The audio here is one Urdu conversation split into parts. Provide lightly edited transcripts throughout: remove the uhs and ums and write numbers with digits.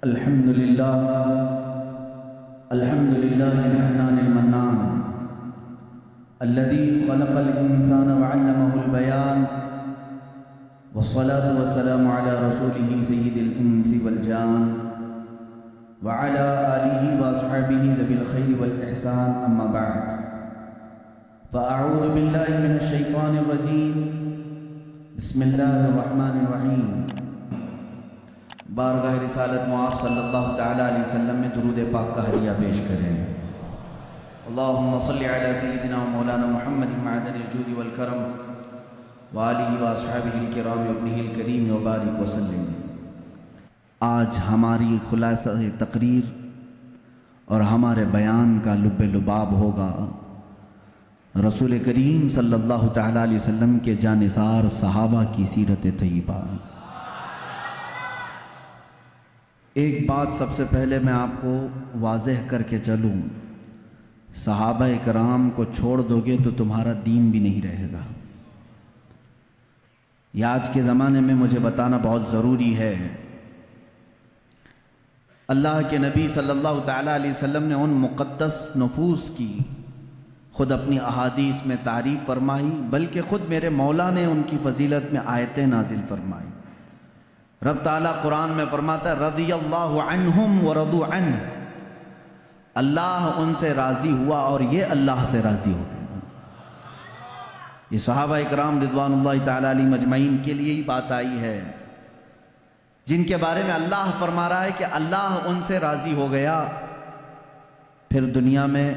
الحمد لله الحنان المنان الذي خلق الإنسان وعلمه البيان والصلاة والسلام على رسوله سيد الإنس والجان وعلى آله وأصحابه ذوي الخير والإحسان أما بعد فأعوذ بالله من الشيطان الرجيم بسم الله الرحمن الرحيم بارگاہ رسالت میں آپ صلی اللہ تعالیٰ علیہ وسلم میں درود پاک کا ہدیہ پیش کریں۔ اللہم صلی علی سیدنا و مولانا محمد معدن الجود والکرم وآلہ واصحابہ الکرام وابنہ الکریم وبارک وسلم۔ آج ہماری خلاصہ تقریر اور ہمارے بیان کا لب لباب ہوگا رسول کریم صلی اللہ تعالیٰ علیہ وسلم کے جانثار صحابہ کی سیرت طیبہ۔ ایک بات سب سے پہلے میں آپ کو واضح کر کے چلوں، صحابہ کرام کو چھوڑ دو گے تو تمہارا دین بھی نہیں رہے گا۔ یہ آج کے زمانے میں مجھے بتانا بہت ضروری ہے۔ اللہ کے نبی صلی اللہ تعالیٰ علیہ وسلم نے ان مقدس نفوس کی خود اپنی احادیث میں تعریف فرمائی، بلکہ خود میرے مولا نے ان کی فضیلت میں آیتیں نازل فرمائی۔ رب تعالیٰ قرآن میں فرماتا ہے رضی اللہ عنہم ورضوا عنہ، اللہ ان سے راضی ہوا اور یہ اللہ سے راضی ہو گئے۔ یہ صحابہ اکرام رضوان اللہ تعالیٰ علیہ مجمعین کے لیے ہی بات آئی ہے، جن کے بارے میں اللہ فرما رہا ہے کہ اللہ ان سے راضی ہو گیا، پھر دنیا میں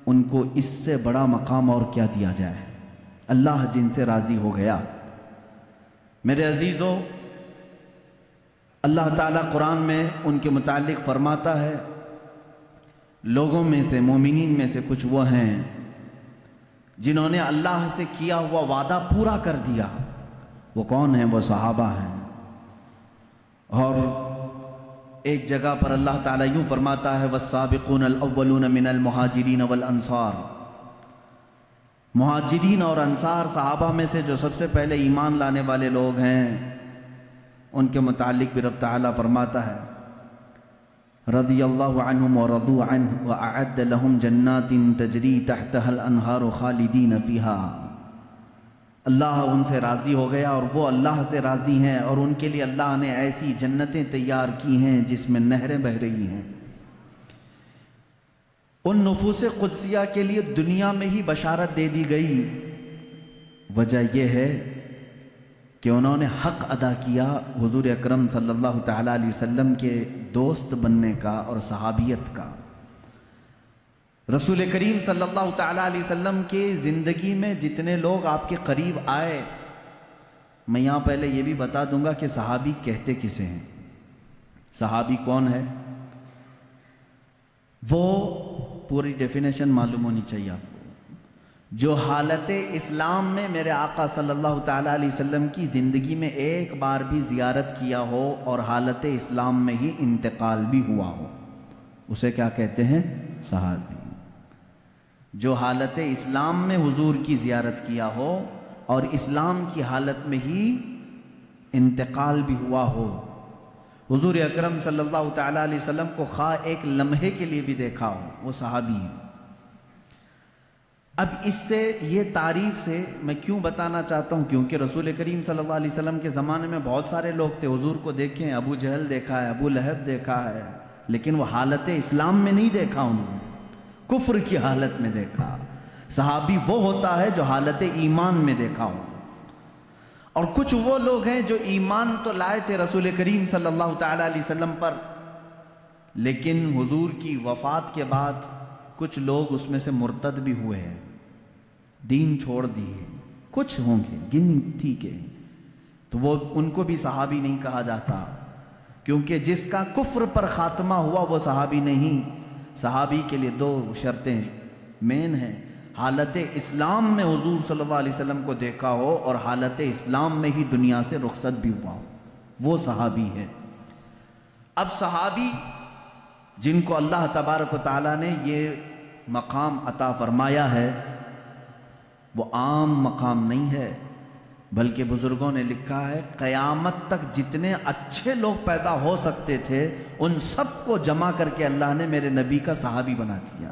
ان کو اس سے بڑا مقام اور کیا دیا جائے۔ اللہ جن سے راضی ہو گیا۔ میرے عزیزو، اللہ تعالیٰ قرآن میں ان کے متعلق فرماتا ہے لوگوں میں سے، مومنین میں سے کچھ وہ ہیں جنہوں نے اللہ سے کیا ہوا وعدہ پورا کر دیا۔ وہ کون ہیں؟ وہ صحابہ ہیں۔ اور ایک جگہ پر اللہ تعالیٰ یوں فرماتا ہے والسابقون الاولون من المہاجرین والانصار، مہاجرین اور انصار صحابہ میں سے جو سب سے پہلے ایمان لانے والے لوگ ہیں، ان کے متعلق بھی رب تعالیٰ فرماتا ہے رضی اللہ عنہم ورضوا عنہ وأعد لهم جنات تجری تحتها الانہار خالدین فیہا۔ اللہ ان سے راضی ہو گیا اور وہ اللہ سے راضی ہیں، اور ان کے لیے اللہ نے ایسی جنتیں تیار کی ہیں جس میں نہریں بہہ رہی ہیں۔ ان نفوس قدسیہ کے لیے دنیا میں ہی بشارت دے دی گئی۔ وجہ یہ ہے کہ انہوں نے حق ادا کیا حضور اکرم صلی اللہ تعالیٰ علیہ وسلم کے دوست بننے کا اور صحابیت کا۔ رسول کریم صلی اللہ تعالیٰ علیہ وسلم کی زندگی میں جتنے لوگ آپ کے قریب آئے، میں یہاں پہلے یہ بھی بتا دوں گا کہ صحابی کہتے کسے ہیں۔ صحابی کون ہے؟ وہ پوری ڈیفینیشن معلوم ہونی چاہیے آپ کو، جو حالت اسلام میں میرے آقا صلی اللہ تعالیٰ علیہ وسلم کی زندگی میں ایک بار بھی زیارت کیا ہو اور حالت اسلام میں ہی انتقال بھی ہوا ہو، اسے کیا کہتے ہیں؟ صحابی۔ جو حالت اسلام میں حضور کی زیارت کیا ہو اور اسلام کی حالت میں ہی انتقال بھی ہوا ہو، حضور اکرم صلی اللہ تعالیٰ علیہ وسلم کو خواہ ایک لمحے کے لیے بھی دیکھا ہو، وہ صحابی ہے۔ اب اس سے یہ تعریف سے میں کیوں بتانا چاہتا ہوں، کیونکہ رسول کریم صلی اللہ علیہ وسلم کے زمانے میں بہت سارے لوگ تھے، حضور کو دیکھیں، ابو جہل دیکھا ہے، ابو لہب دیکھا ہے، لیکن وہ حالت اسلام میں نہیں دیکھا، انہوں نے کفر کی حالت میں دیکھا۔ صحابی وہ ہوتا ہے جو حالت ایمان میں دیکھا ہو، اور کچھ وہ لوگ ہیں جو ایمان تو لائے تھے رسول کریم صلی اللہ تعالیٰ علیہ وسلم پر، لیکن حضور کی وفات کے بعد کچھ لوگ اس میں سے مرتد بھی ہوئے ہیں، دین چھوڑ دیے، کچھ ہوں گے گنتی کے، تو وہ ان کو بھی صحابی نہیں کہا جاتا، کیونکہ جس کا کفر پر خاتمہ ہوا وہ صحابی نہیں۔ صحابی کے لیے دو شرطیں مین ہیں، حالت اسلام میں حضور صلی اللہ علیہ وسلم کو دیکھا ہو اور حالت اسلام میں ہی دنیا سے رخصت بھی ہوا ہو، وہ صحابی ہے۔ اب صحابی جن کو اللہ تبارک و تعالیٰ نے یہ مقام عطا فرمایا ہے، وہ عام مقام نہیں ہے، بلکہ بزرگوں نے لکھا ہے قیامت تک جتنے اچھے لوگ پیدا ہو سکتے تھے ان سب کو جمع کر کے اللہ نے میرے نبی کا صحابی بنا دیا۔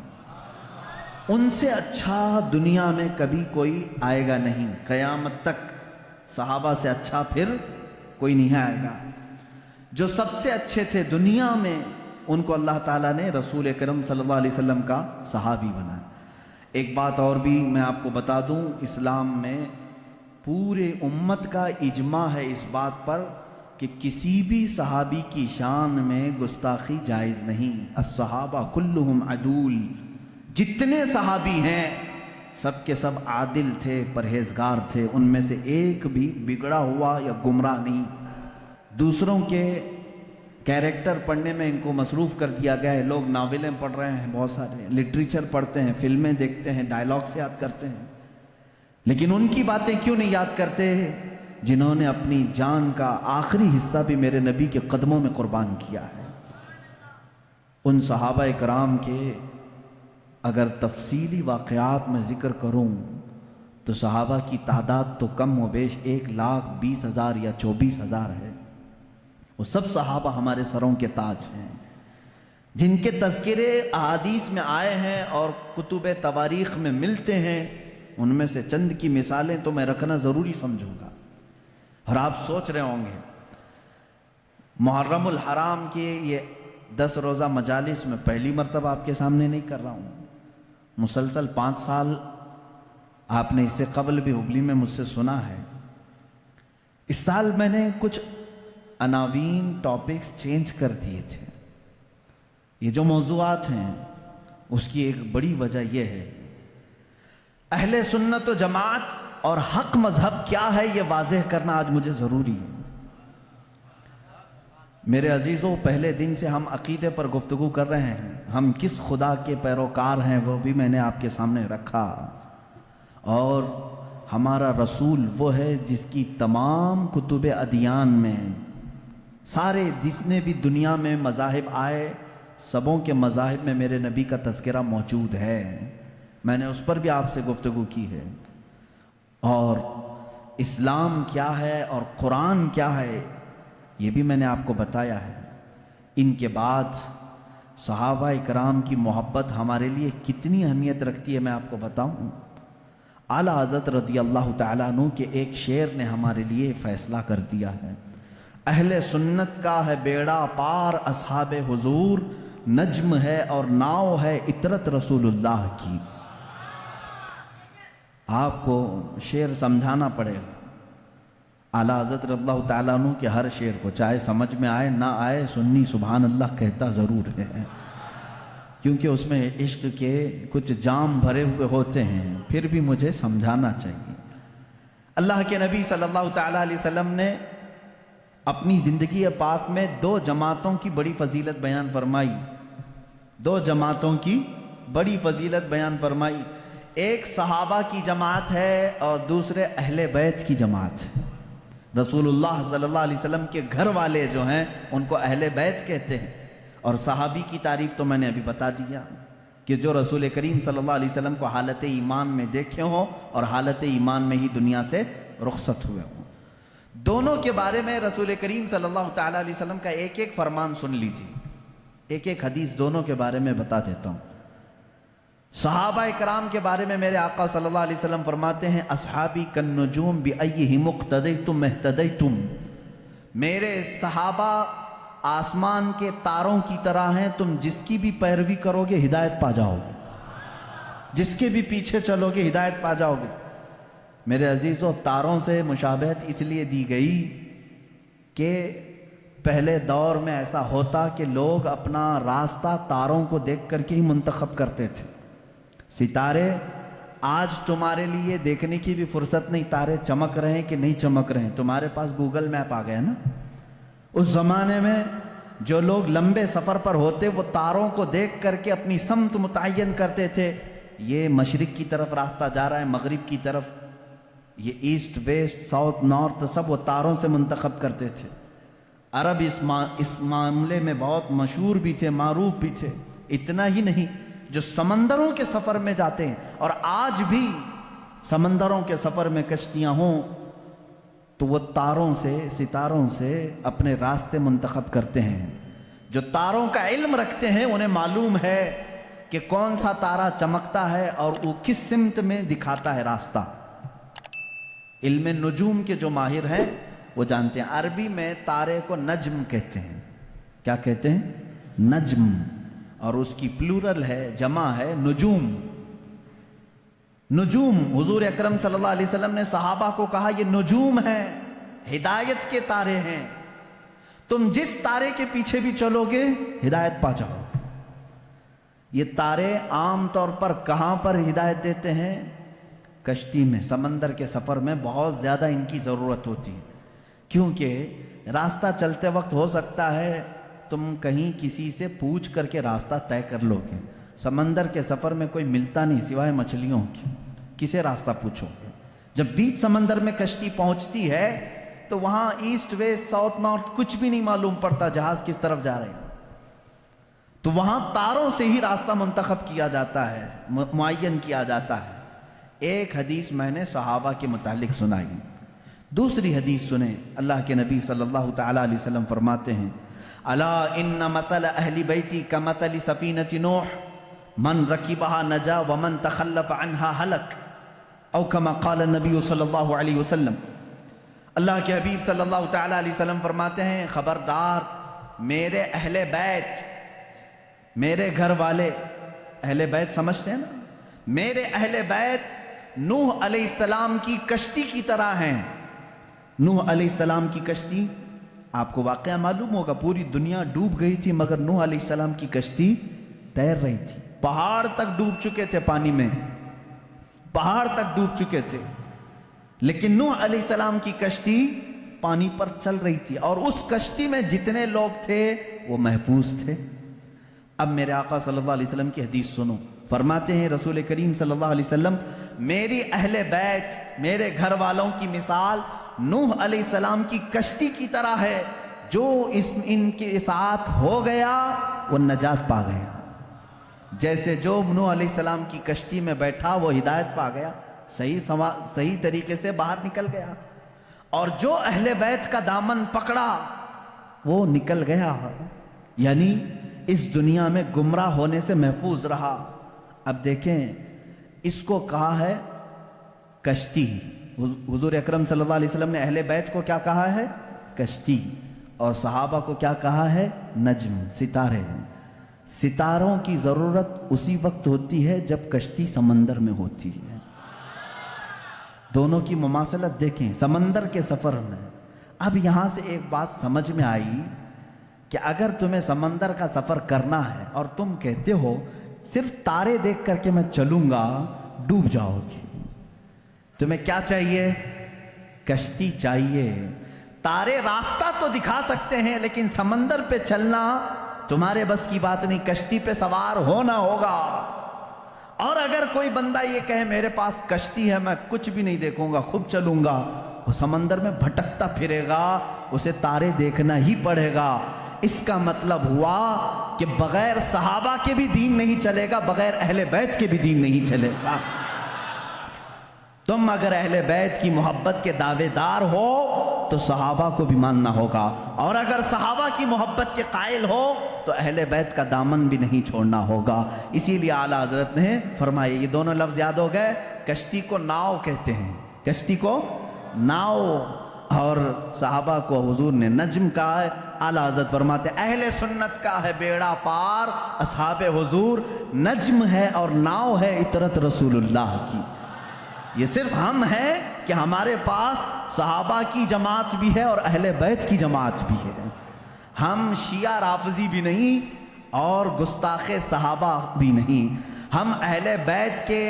ان سے اچھا دنیا میں کبھی کوئی آئے گا نہیں، قیامت تک صحابہ سے اچھا پھر کوئی نہیں آئے گا۔ جو سب سے اچھے تھے دنیا میں ان کو اللہ تعالیٰ نے رسول اکرم صلی اللہ علیہ وسلم کا صحابی بنایا۔ ایک بات اور بھی میں آپ کو بتا دوں، اسلام میں پورے امت کا اجماع ہے اس بات پر کہ کسی بھی صحابی کی شان میں گستاخی جائز نہیں۔ الصحابہ کلہم عدول، جتنے صحابی ہیں سب کے سب عادل تھے، پرہیزگار تھے، ان میں سے ایک بھی بگڑا ہوا یا گمراہ نہیں۔ دوسروں کے کیریکٹر پڑھنے میں ان کو مصروف کر دیا گیا ہے۔ لوگ ناولیں پڑھ رہے ہیں، بہت سارے لٹریچر پڑھتے ہیں، فلمیں دیکھتے ہیں، ڈائلاگس یاد کرتے ہیں، لیکن ان کی باتیں کیوں نہیں یاد کرتے جنہوں نے اپنی جان کا آخری حصہ بھی میرے نبی کے قدموں میں قربان کیا ہے۔ ان صحابہ کرام کے اگر تفصیلی واقعات میں ذکر کروں تو صحابہ کی تعداد تو کم و بیش 1,20,000 یا 24,000 ہے۔ وہ سب صحابہ ہمارے سروں کے تاج ہیں، جن کے تذکرے احادیث میں آئے ہیں اور کتب تواریخ میں ملتے ہیں۔ ان میں سے چند کی مثالیں تو میں رکھنا ضروری سمجھوں گا۔ اور آپ سوچ رہے ہوں گے محرم الحرام کی یہ 10 روزہ مجالس میں پہلی مرتبہ آپ کے سامنے نہیں کر رہا ہوں، مسلسل 5 سال آپ نے اس سے قبل بھی ہبلی میں مجھ سے سنا ہے۔ اس سال میں نے کچھ عناوین ٹاپکس چینج کر دیے تھے۔ یہ جو موضوعات ہیں اس کی ایک بڑی وجہ یہ ہے، اہل سنت و جماعت اور حق مذہب کیا ہے یہ واضح کرنا آج مجھے ضروری ہے۔ میرے عزیزوں، پہلے دن سے ہم عقیدے پر گفتگو کر رہے ہیں، ہم کس خدا کے پیروکار ہیں وہ بھی میں نے آپ کے سامنے رکھا، اور ہمارا رسول وہ ہے جس کی تمام کتب ادیان میں، سارے جتنے بھی دنیا میں مذاہب آئے سبوں کے مذاہب میں میرے نبی کا تذکرہ موجود ہے۔ میں نے اس پر بھی آپ سے گفتگو کی ہے، اور اسلام کیا ہے اور قرآن کیا ہے یہ بھی میں نے آپ کو بتایا ہے۔ ان کے بعد صحابہ اکرام کی محبت ہمارے لیے کتنی اہمیت رکھتی ہے میں آپ کو بتاؤں۔ اعلیٰ حضرت رضی اللہ تعالیٰ عنہ کے ایک شعر نے ہمارے لیے فیصلہ کر دیا ہے، اہل سنت کا ہے بیڑا پار اصحاب حضور، نجم ہے اور ناؤ ہے عطرت رسول اللہ کی۔ آپ کو شعر سمجھانا پڑے گا۔ اعلیٰ حضرت رضی اللہ تعالیٰ عنہ کے ہر شعر کو چاہے سمجھ میں آئے نہ آئے سنی سبحان اللہ کہتا ضرور ہے، کیونکہ اس میں عشق کے کچھ جام بھرے ہوئے ہوتے ہیں، پھر بھی مجھے سمجھانا چاہیے۔ اللہ کے نبی صلی اللہ تعالیٰ علیہ وسلم نے اپنی زندگی پاک میں 2 جماعتوں کی بڑی فضیلت بیان فرمائی، 2 جماعتوں کی بڑی فضیلت بیان فرمائی۔ ایک صحابہ کی جماعت ہے اور دوسرے اہل بیت کی جماعت ہے۔ رسول اللہ صلی اللہ علیہ وسلم کے گھر والے جو ہیں ان کو اہل بیت کہتے ہیں، اور صحابی کی تعریف تو میں نے ابھی بتا دیا کہ جو رسول کریم صلی اللہ علیہ وسلم کو حالت ایمان میں دیکھے ہوں اور حالت ایمان میں ہی دنیا سے رخصت ہوئے ہوں۔ دونوں کے بارے میں رسول کریم صلی اللہ تعالیٰ علیہ وسلم کا ایک ایک فرمان سن لیجیے، ایک ایک حدیث دونوں کے بارے میں بتا دیتا ہوں۔ صحابہ اکرام کے بارے میں میرے آقا صلی اللہ علیہ وسلم فرماتے ہیں، اصحابی کالنجوم بأیہم اقتدیتم اہتدیتم، میرے صحابہ آسمان کے تاروں کی طرح ہیں، تم جس کی بھی پیروی کرو گے ہدایت پا جاؤ گے، جس کے بھی پیچھے چلو گے ہدایت پا جاؤ گے۔ میرے عزیزوں، تاروں سے مشابہت اس لیے دی گئی کہ پہلے دور میں ایسا ہوتا کہ لوگ اپنا راستہ تاروں کو دیکھ کر کے ہی منتخب کرتے تھے۔ ستارے آج تمہارے لیے دیکھنے کی بھی فرصت نہیں تارے چمک رہے ہیں کہ نہیں چمک رہے ہیں، تمہارے پاس گوگل میپ آ گیا نا۔ اس زمانے میں جو لوگ لمبے سفر پر ہوتے وہ تاروں کو دیکھ کر کے اپنی سمت متعین کرتے تھے، یہ مشرق کی طرف راستہ جا رہا ہے، مغرب کی طرف، یہ ایسٹ ویسٹ ساؤتھ نارتھ سب وہ تاروں سے منتخب کرتے تھے۔ عرب اس معاملے میں بہت مشہور بھی تھے، معروف بھی تھے۔ اتنا ہی نہیں، جو سمندروں کے سفر میں جاتے ہیں، اور آج بھی سمندروں کے سفر میں کشتیاں ہوں تو وہ تاروں سے ستاروں سے اپنے راستے منتخب کرتے ہیں. جو تاروں کا علم رکھتے ہیں انہیں معلوم ہے کہ کون سا تارا چمکتا ہے اور وہ کس سمت میں دکھاتا ہے راستہ. علم نجوم کے جو ماہر ہیں وہ جانتے ہیں. عربی میں تارے کو نجم کہتے ہیں. کیا کہتے ہیں؟ نجم. اور اس کی پلورل ہے، جمع ہے نجوم. نجوم حضور اکرم صلی اللہ علیہ وسلم نے صحابہ کو کہا یہ نجوم ہیں، ہدایت کے تارے ہیں. تم جس تارے کے پیچھے بھی چلو گے ہدایت پا جاؤ. یہ تارے عام طور پر کہاں پر ہدایت دیتے ہیں؟ کشتی میں، سمندر کے سفر میں بہت زیادہ ان کی ضرورت ہوتی ہے. کیونکہ راستہ چلتے وقت ہو سکتا ہے تم کہیں کسی سے پوچھ کر کے راستہ طے کر لو گے. سمندر کے سفر میں کوئی ملتا نہیں سوائے مچھلیوں کی. کسے راستہ پوچھو گے؟ جب بیچ سمندر میں کشتی پہنچتی ہے تو وہاں ایسٹ ویسٹ ساؤتھ نارتھ کچھ بھی نہیں معلوم پڑتا جہاز کس طرف جا رہے ہیں. تو وہاں تاروں سے ہی راستہ منتخب کیا جاتا ہے، معین کیا جاتا ہے. ایک حدیث میں نے صحابہ کے متعلق سنائی. دوسری حدیث سنیں. اللہ کے نبی صلی اللہ تعالی علیہ وسلم فرماتے ہیں الا ان مثل اہل بیتی کمثل سفینۃ نوح من رکبها نجا ومن تخلف عنها ہلک او کما قال النبی صلی اللہ علیہ وسلم. اللہ کے حبیب صلی اللہ تعالی علیہ وسلم فرماتے ہیں خبردار میرے اہل بیت، میرے گھر والے، اہل بیت سمجھتے ہیں نا، میرے اہل بیت نوح علیہ السلام کی کشتی کی طرح ہیں. نوح علیہ السلام کی کشتی آپ کو واقعہ معلوم ہوگا، پوری دنیا ڈوب گئی تھی مگر نوح علیہ السلام کی کشتی تیر رہی تھی. پہاڑ تک ڈوب چکے تھے پانی میں، پہاڑ تک ڈوب چکے تھے، لیکن نوح علیہ السلام کی کشتی پانی پر چل رہی تھی اور اس کشتی میں جتنے لوگ تھے وہ محفوظ تھے. اب میرے آقا صلی اللہ علیہ وسلم کی حدیث سنو. فرماتے ہیں رسول کریم صلی اللہ علیہ وسلم میری اہل بیت، میرے گھر والوں کی مثال نوح علیہ السلام کی کشتی کی طرح ہے. جو ان کے ساتھ ہو گیا وہ نجات پا گیا. جیسے جو نوح علیہ السلام کی کشتی میں بیٹھا وہ ہدایت پا گیا، صحیح طریقے سے باہر نکل گیا، اور جو اہل بیت کا دامن پکڑا وہ نکل گیا، یعنی اس دنیا میں گمراہ ہونے سے محفوظ رہا. اب دیکھیں اس کو کہا ہے کشتی. حضور اکرم صلی اللہ علیہ وسلم نے اہل بیت کو کیا کہا ہے؟ کشتی. اور صحابہ کو کیا کہا ہے؟ نجم، ستارے. ستاروں کی ضرورت اسی وقت ہوتی ہے جب کشتی سمندر میں ہوتی ہے. دونوں کی مماثلت دیکھیں سمندر کے سفر میں. اب یہاں سے ایک بات سمجھ میں آئی کہ اگر تمہیں سمندر کا سفر کرنا ہے اور تم کہتے ہو صرف تارے دیکھ کر کے میں چلوں گا، ڈوب جاؤ گے. تمہیں کیا چاہیے؟ کشتی چاہیے. تارے راستہ تو دکھا سکتے ہیں لیکن سمندر پہ چلنا تمہارے بس کی بات نہیں. کشتی پہ سوار ہونا ہوگا. اور اگر کوئی بندہ یہ کہے میرے پاس کشتی ہے میں کچھ بھی نہیں دیکھوں گا خود چلوں گا، وہ سمندر میں بھٹکتا پھرے گا، اسے تارے دیکھنا ہی پڑے گا. اس کا مطلب ہوا کہ بغیر صحابہ کے بھی دین نہیں چلے گا، بغیر اہل بیت کے بھی دین نہیں چلے گا. تم اگر اہل بیت کی محبت کے دعوے دار ہو تو صحابہ کو بھی ماننا ہوگا، اور اگر صحابہ کی محبت کے قائل ہو تو اہل بیت کا دامن بھی نہیں چھوڑنا ہوگا. اسی لیے اعلیٰ حضرت نے فرمایا، یہ دونوں لفظ یاد ہو گئے، کشتی کو ناؤ کہتے ہیں، کشتی کو ناؤ، اور صحابہ کو حضور نے نجم کہا ہے. اعلیٰ حضرت فرماتے اہل سنت کا ہے بیڑا پار، اصحاب حضور نجم ہے اور ناؤ ہے عطرت رسول اللہ کی. یہ صرف ہم ہیں کہ ہمارے پاس صحابہ کی جماعت بھی ہے اور اہل بیت کی جماعت بھی ہے. ہم شیعہ رافضی بھی نہیں اور گستاخ صحابہ بھی نہیں. ہم اہل بیت کے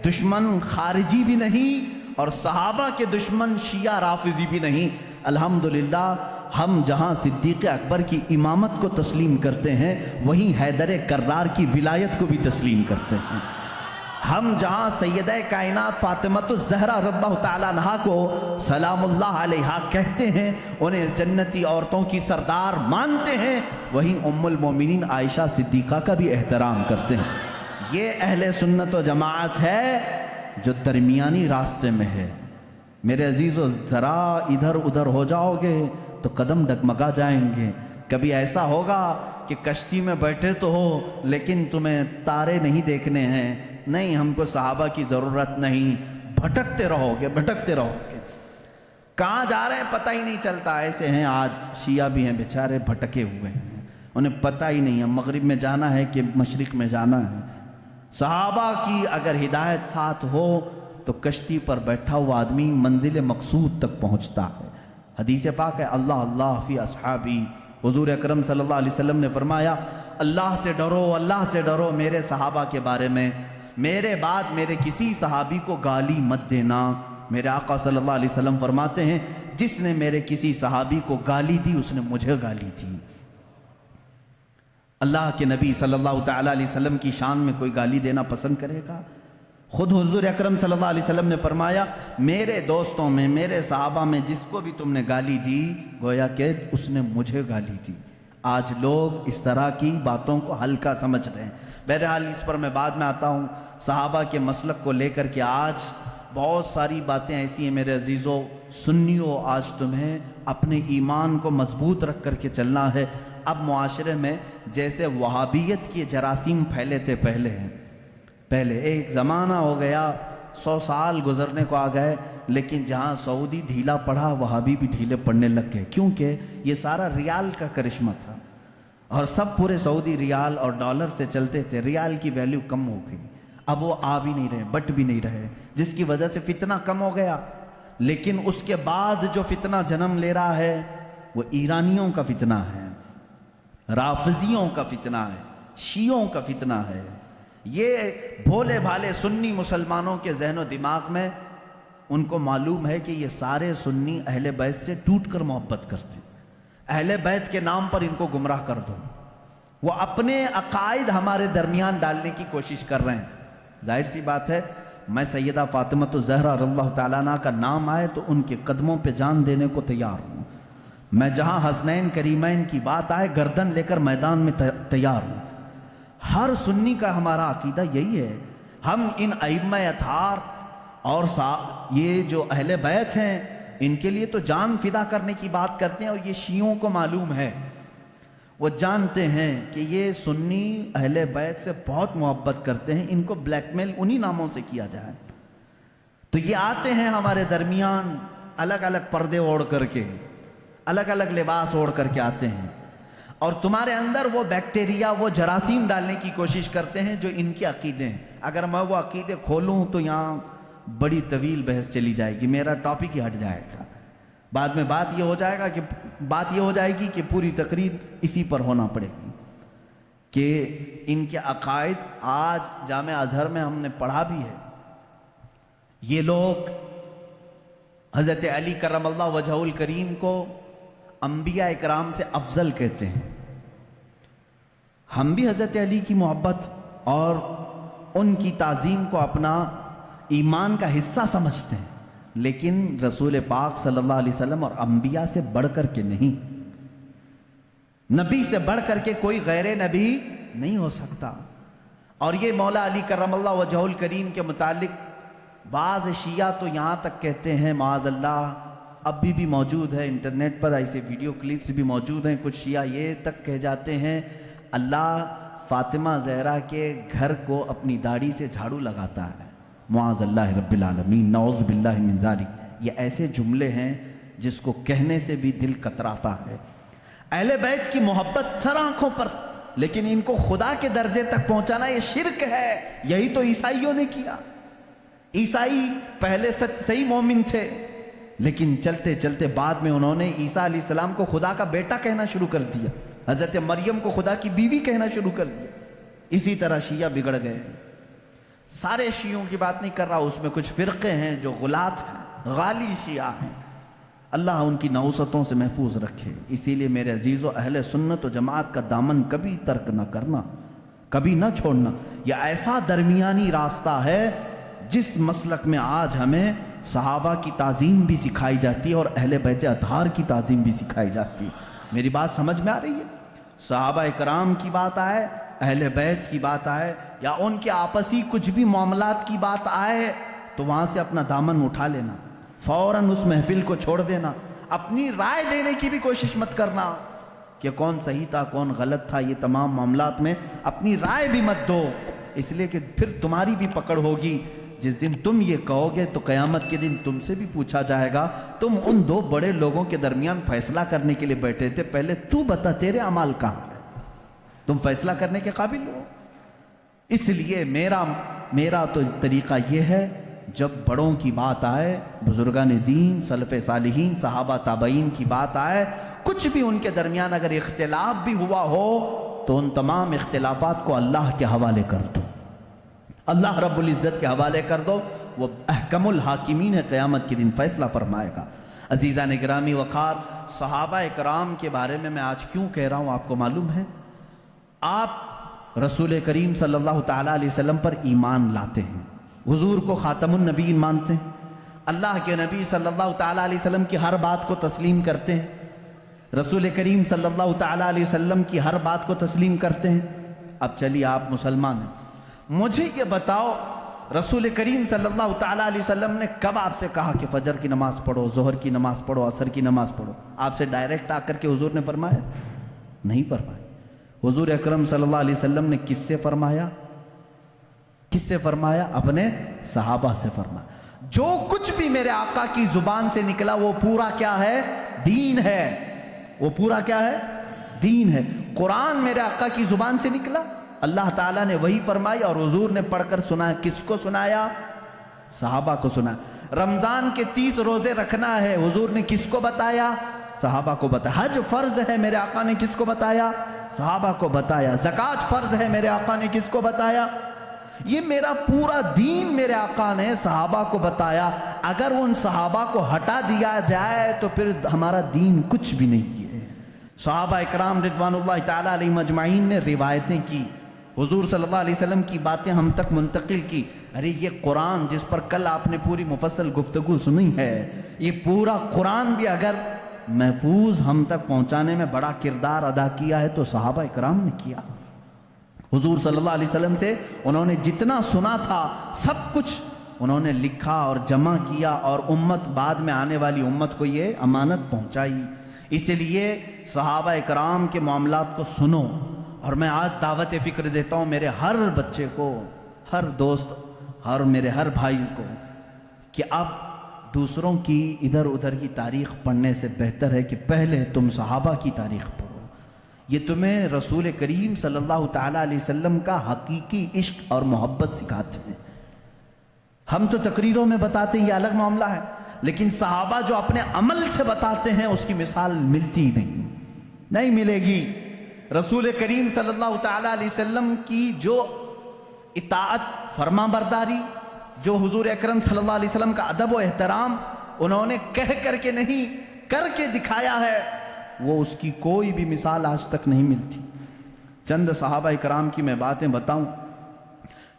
دشمن خارجی بھی نہیں اور صحابہ کے دشمن شیعہ رافضی بھی نہیں. الحمدللہ ہم جہاں صدیق اکبر کی امامت کو تسلیم کرتے ہیں وہیں حیدر کرار کی ولایت کو بھی تسلیم کرتے ہیں. ہم جہاں سیدہ کائنات فاطمۃ الزہرا رضی اللہ تعالیٰ عنہا کو سلام اللہ علیہا کہتے ہیں، انہیں جنتی عورتوں کی سردار مانتے ہیں، وہیں ام المومنین عائشہ صدیقہ کا بھی احترام کرتے ہیں. یہ اہل سنت و جماعت ہے جو درمیانی راستے میں ہے. میرے عزیزو ذرا ادھر ادھر ہو جاؤ گے تو قدم ڈگمگا جائیں گے. کبھی ایسا ہوگا کہ کشتی میں بیٹھے تو ہو لیکن تمہیں تارے نہیں دیکھنے ہیں. نہیں، ہم کو صحابہ کی ضرورت نہیں. بھٹکتے رہو گے، بھٹکتے رہو گے، کہاں جا رہے ہیں پتہ ہی نہیں چلتا. ایسے ہیں آج شیعہ بھی ہیں بیچارے، بھٹکے ہوئے ہیں، انہیں پتہ ہی نہیں ہے مغرب میں جانا ہے کہ مشرق میں جانا ہے. صحابہ کی اگر ہدایت ساتھ ہو تو کشتی پر بیٹھا ہوا آدمی منزل مقصود تک پہنچتا ہے. حدیث پاک ہے اللہ اللہ فی اصحابی. حضور اکرم صلی اللہ علیہ وسلم نے فرمایا اللہ سے ڈرو، اللہ سے ڈرو میرے صحابہ کے بارے میں، میرے بعد میرے کسی صحابی کو گالی مت دینا. میرے آقا صلی اللہ علیہ وسلم فرماتے ہیں جس نے میرے کسی صحابی کو گالی دی اس نے مجھے گالی دی. اللہ کے نبی صلی اللہ تعالیٰ علیہ وسلم کی شان میں کوئی گالی دینا پسند کرے گا؟ خود حضور اکرم صلی اللہ علیہ وسلم نے فرمایا میرے دوستوں میں، میرے صحابہ میں جس کو بھی تم نے گالی دی گویا کہ اس نے مجھے گالی دی. آج لوگ اس طرح کی باتوں کو ہلکا سمجھ رہے ہیں. بہرحال اس پر میں بعد میں آتا ہوں. صحابہ کے مسلک کو لے کر کے آج بہت ساری باتیں ایسی ہیں میرے عزیزو. سنیو، آج تمہیں اپنے ایمان کو مضبوط رکھ کر کے چلنا ہے. اب معاشرے میں جیسے وہابیت کی جراثیم پھیلے تھے پہلے ایک زمانہ ہو گیا، 100 سال گزرنے کو آ گئے، لیکن جہاں سعودی ڈھیلا پڑا وہابی بھی ڈھیلے پڑنے لگ گئے. کیونکہ یہ سارا ریال کا کرشمہ تھا اور سب پورے سعودی ریال اور ڈالر سے چلتے تھے. ریال کی ویلیو کم ہو گئی، اب وہ آ بھی نہیں رہے، بٹ بھی نہیں رہے، جس کی وجہ سے فتنہ کم ہو گیا. لیکن اس کے بعد جو فتنہ جنم لے رہا ہے وہ ایرانیوں کا فتنہ ہے، رافضیوں کا فتنہ ہے، شیعوں کا فتنہ ہے. یہ بھولے بھالے سنی مسلمانوں کے ذہن و دماغ میں ان کو معلوم ہے کہ یہ سارے سنی اہل بیت سے ٹوٹ کر محبت کرتے، اہل بیت کے نام پر ان کو گمراہ کر دو. وہ اپنے عقائد ہمارے درمیان ڈالنے کی کوشش کر رہے ہیں. ظاہر سی بات ہے میں سیدہ فاطمہ الزہرا رضی اللہ تعالیٰ عنہ کا نام آئے تو ان کے قدموں پہ جان دینے کو تیار ہوں. میں جہاں حسنین کریمین کی بات آئے گردن لے کر میدان میں تیار ہوں. ہر سنی کا ہمارا عقیدہ یہی ہے. ہم ان ائمہ اطہار اور یہ جو اہل بیت ہیں ان کے لیے تو جان فدا کرنے کی بات کرتے ہیں، اور یہ شیعوں کو معلوم ہے، وہ جانتے ہیں کہ یہ سنی اہل بیت سے بہت محبت کرتے ہیں، ان کو بلیک میل انہی ناموں سے کیا جائے. تو یہ آتے ہیں ہمارے درمیان الگ الگ پردے اوڑھ کر کے، الگ الگ لباس اوڑھ کر کے آتے ہیں، اور تمہارے اندر وہ بیکٹیریا، وہ جراثیم ڈالنے کی کوشش کرتے ہیں جو ان کے عقیدے ہیں. اگر میں وہ عقیدے کھولوں تو یہاں بڑی طویل بحث چلی جائے گی، میرا ٹاپک ہی ہٹ جائے گا. بعد میں بات یہ ہو جائے گی کہ پوری تقریر اسی پر ہونا پڑے گی کہ ان کے عقائد آج جامع ازہر میں ہم نے پڑھا بھی ہے. یہ لوگ حضرت علی کرم اللہ وجہہ الکریم کو انبیاء اکرام سے افضل کہتے ہیں. ہم بھی حضرت علی کی محبت اور ان کی تعظیم کو اپنا ایمان کا حصہ سمجھتے ہیں، لیکن رسول پاک صلی اللہ علیہ وسلم اور انبیاء سے بڑھ کر کے نہیں. نبی سے بڑھ کر کے کوئی غیر نبی نہیں ہو سکتا. اور یہ مولا علی کرم اللہ وجہہ الکریم کے متعلق بعض شیعہ تو یہاں تک کہتے ہیں، معاذ اللہ، اب بھی موجود ہے انٹرنیٹ پر ایسے ویڈیو کلپس بھی موجود ہیں. کچھ شیعہ یہ تک کہہ جاتے ہیں اللہ فاطمہ زہرا کے گھر کو اپنی داڑھی سے جھاڑو لگاتا ہے. معاذ اللہ رب العالمین، نعوذ باللہ من ذالک. یہ ایسے جملے ہیں جس کو کہنے سے بھی دل کتراتا ہے. اہل بیت کی محبت سر آنکھوں پر، لیکن ان کو خدا کے درجے تک پہنچانا یہ شرک ہے. یہی تو عیسائیوں نے کیا. عیسائی پہلے صحیح مومن تھے، لیکن چلتے چلتے بعد میں انہوں نے عیسیٰ علیہ السلام کو خدا کا بیٹا کہنا شروع کر دیا، حضرت مریم کو خدا کی بیوی کہنا شروع کر دیا. اسی طرح شیعہ بگڑ گئے. سارے شیعوں کی بات نہیں کر رہا، اس میں کچھ فرقے ہیں جو غلات ہیں، غالی شیعہ ہیں. اللہ ان کی نحوستوں سے محفوظ رکھے. اسی لیے میرے عزیزو، اہل سنت و جماعت کا دامن کبھی ترک نہ کرنا، کبھی نہ چھوڑنا. یہ ایسا درمیانی راستہ ہے جس مسلک میں آج ہمیں صحابہ کی تعظیم بھی سکھائی جاتی ہے اور اہل بیت اطہار کی تعظیم بھی سکھائی جاتی ہے. میری بات سمجھ میں آ رہی ہے؟ صحابہ اکرام کی بات آئے، اہل بیت کی بات آئے، یا ان کے آپسی کچھ بھی معاملات کی بات آئے تو وہاں سے اپنا دامن اٹھا لینا. فوراً اس محفل کو چھوڑ دینا. اپنی رائے دینے کی بھی کوشش مت کرنا کہ کون صحیح تھا کون غلط تھا. یہ تمام معاملات میں اپنی رائے بھی مت دو، اس لیے کہ پھر تمہاری بھی پکڑ ہوگی. جس دن تم یہ کہو گے تو قیامت کے دن تم سے بھی پوچھا جائے گا تم ان دو بڑے لوگوں کے درمیان فیصلہ کرنے کے لیے بیٹھے تھے، پہلے تو بتا تیرے اعمال کہاں ہے، تم فیصلہ کرنے کے قابل ہو. اس لیے میرا تو طریقہ یہ ہے، جب بڑوں کی بات آئے، بزرگان دین، سلف صالحین، صحابہ تابعین کی بات آئے، کچھ بھی ان کے درمیان اگر اختلاف بھی ہوا ہو تو ان تمام اختلافات کو اللہ کے حوالے کر دو، اللہ رب العزت کے حوالے کر دو. وہ احکم الحاکمین ہے، قیامت کے دن فیصلہ فرمائے گا. عزیزان گرامی وقار، صحابہ اکرام کے بارے میں آج کیوں کہہ رہا ہوں آپ کو معلوم ہے؟ آپ رسول کریم صلی اللہ تعالیٰ علیہ وسلم پر ایمان لاتے ہیں، حضور کو خاتم النبیین مانتے ہیں، اللہ کے نبی صلی اللہ تعالیٰ علیہ وسلم کی ہر بات کو تسلیم کرتے ہیں، رسول کریم صلی اللہ تعالیٰ علیہ وسلم کی ہر بات کو تسلیم کرتے ہیں. اب چلیے آپ مسلمان ہیں، مجھے یہ بتاؤ رسول کریم صلی اللہ تعالیٰ علیہ وسلم نے کب آپ سے کہا کہ فجر کی نماز پڑھو، ظہر کی نماز پڑھو، عصر کی نماز پڑھو؟ آپ سے ڈائریکٹ آ کر کے حضور نے فرمایا؟ نہیں فرمایا. حضور اکرم صلی اللہ علیہ وسلم نے کس سے فرمایا؟ کس سے فرمایا؟ اپنے صحابہ سے فرمایا. جو کچھ بھی میرے آقا کی زبان سے نکلا وہ پورا کیا ہے؟ دین ہے. وہ پورا کیا ہے؟ دین ہے. قرآن میرے آقا کی زبان سے نکلا، اللہ تعالیٰ نے وہی فرمائی اور حضور نے پڑھ کر سنایا. کس کو سنایا؟ صحابہ کو سنایا. رمضان کے 30 روزے رکھنا ہے، حضور نے کس کو بتایا؟ صحابہ کو بتایا. حج فرض ہے، میرے آقا نے کس کو بتایا؟ صحابہ کو بتایا. زکوٰۃ فرض ہے، میرے آقا نے کس کو بتایا؟ یہ میرا پورا دین میرے آقا نے صحابہ کو بتایا. اگر ان صحابہ کو ہٹا دیا جائے تو پھر ہمارا دین کچھ بھی نہیں ہے. صحابہ اکرام رضوان اللہ تعالیٰ علیہم اجمعین نے روایتیں کی، حضور صلی اللہ علیہ وسلم کی باتیں ہم تک منتقل کی. ارے یہ قرآن جس پر کل آپ نے پوری مفصل گفتگو سنی ہے، یہ پورا قرآن بھی اگر محفوظ ہم تک پہنچانے میں بڑا کردار ادا کیا ہے تو صحابہ اکرام نے کیا. حضور صلی اللہ علیہ وسلم سے انہوں نے جتنا سنا تھا سب کچھ انہوں نے لکھا اور جمع کیا اور امت، بعد میں آنے والی امت کو یہ امانت پہنچائی. اس لیے صحابہ اکرام کے معاملات کو سنو. اور میں آج دعوت فکر دیتا ہوں میرے ہر بچے کو، ہر دوست اور میرے ہر بھائی کو کہ اب دوسروں کی ادھر ادھر کی تاریخ پڑھنے سے بہتر ہے کہ پہلے تم صحابہ کی تاریخ پڑھو. یہ تمہیں رسول کریم صلی اللہ تعالیٰ علیہ وسلم کا حقیقی عشق اور محبت سکھاتے ہیں. ہم تو تقریروں میں بتاتے ہیں، یہ الگ معاملہ ہے، لیکن صحابہ جو اپنے عمل سے بتاتے ہیں اس کی مثال ملتی نہیں ملے گی. رسول کریم صلی اللہ تعالیٰ علیہ وسلم کی جو اطاعت، فرما برداری، جو حضور اکرم صلی اللہ علیہ وسلم کا ادب و احترام انہوں نے کہہ کر کے نہیں کر کے دکھایا ہے، وہ اس کی کوئی بھی مثال آج تک نہیں ملتی. چند صحابہ اکرام کی میں باتیں بتاؤں،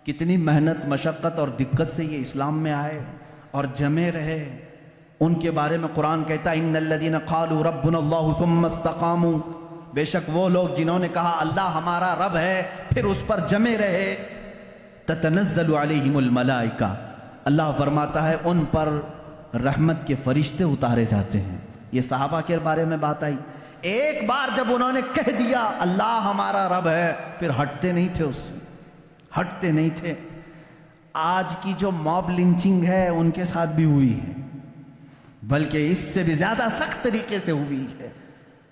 کتنی محنت، مشقت اور دقت سے یہ اسلام میں آئے اور جمے رہے. ان کے بارے میں قرآن کہتا ہے ان الذین قالوا ربنا اللہ ثم استقاموا، بے شک وہ لوگ جنہوں نے کہا اللہ ہمارا رب ہے پھر اس پر جمے رہے. تتنزل علیہم الملائکہ، اللہ فرماتا ہے ان پر رحمت کے فرشتے اتارے جاتے ہیں. یہ صحابہ کے بارے میں بات آئی. ایک بار جب انہوں نے کہہ دیا اللہ ہمارا رب ہے پھر ہٹتے نہیں تھے، اس سے ہٹتے نہیں تھے. آج کی جو موب لنچنگ ہے ان کے ساتھ بھی ہوئی ہے، بلکہ اس سے بھی زیادہ سخت طریقے سے ہوئی ہے.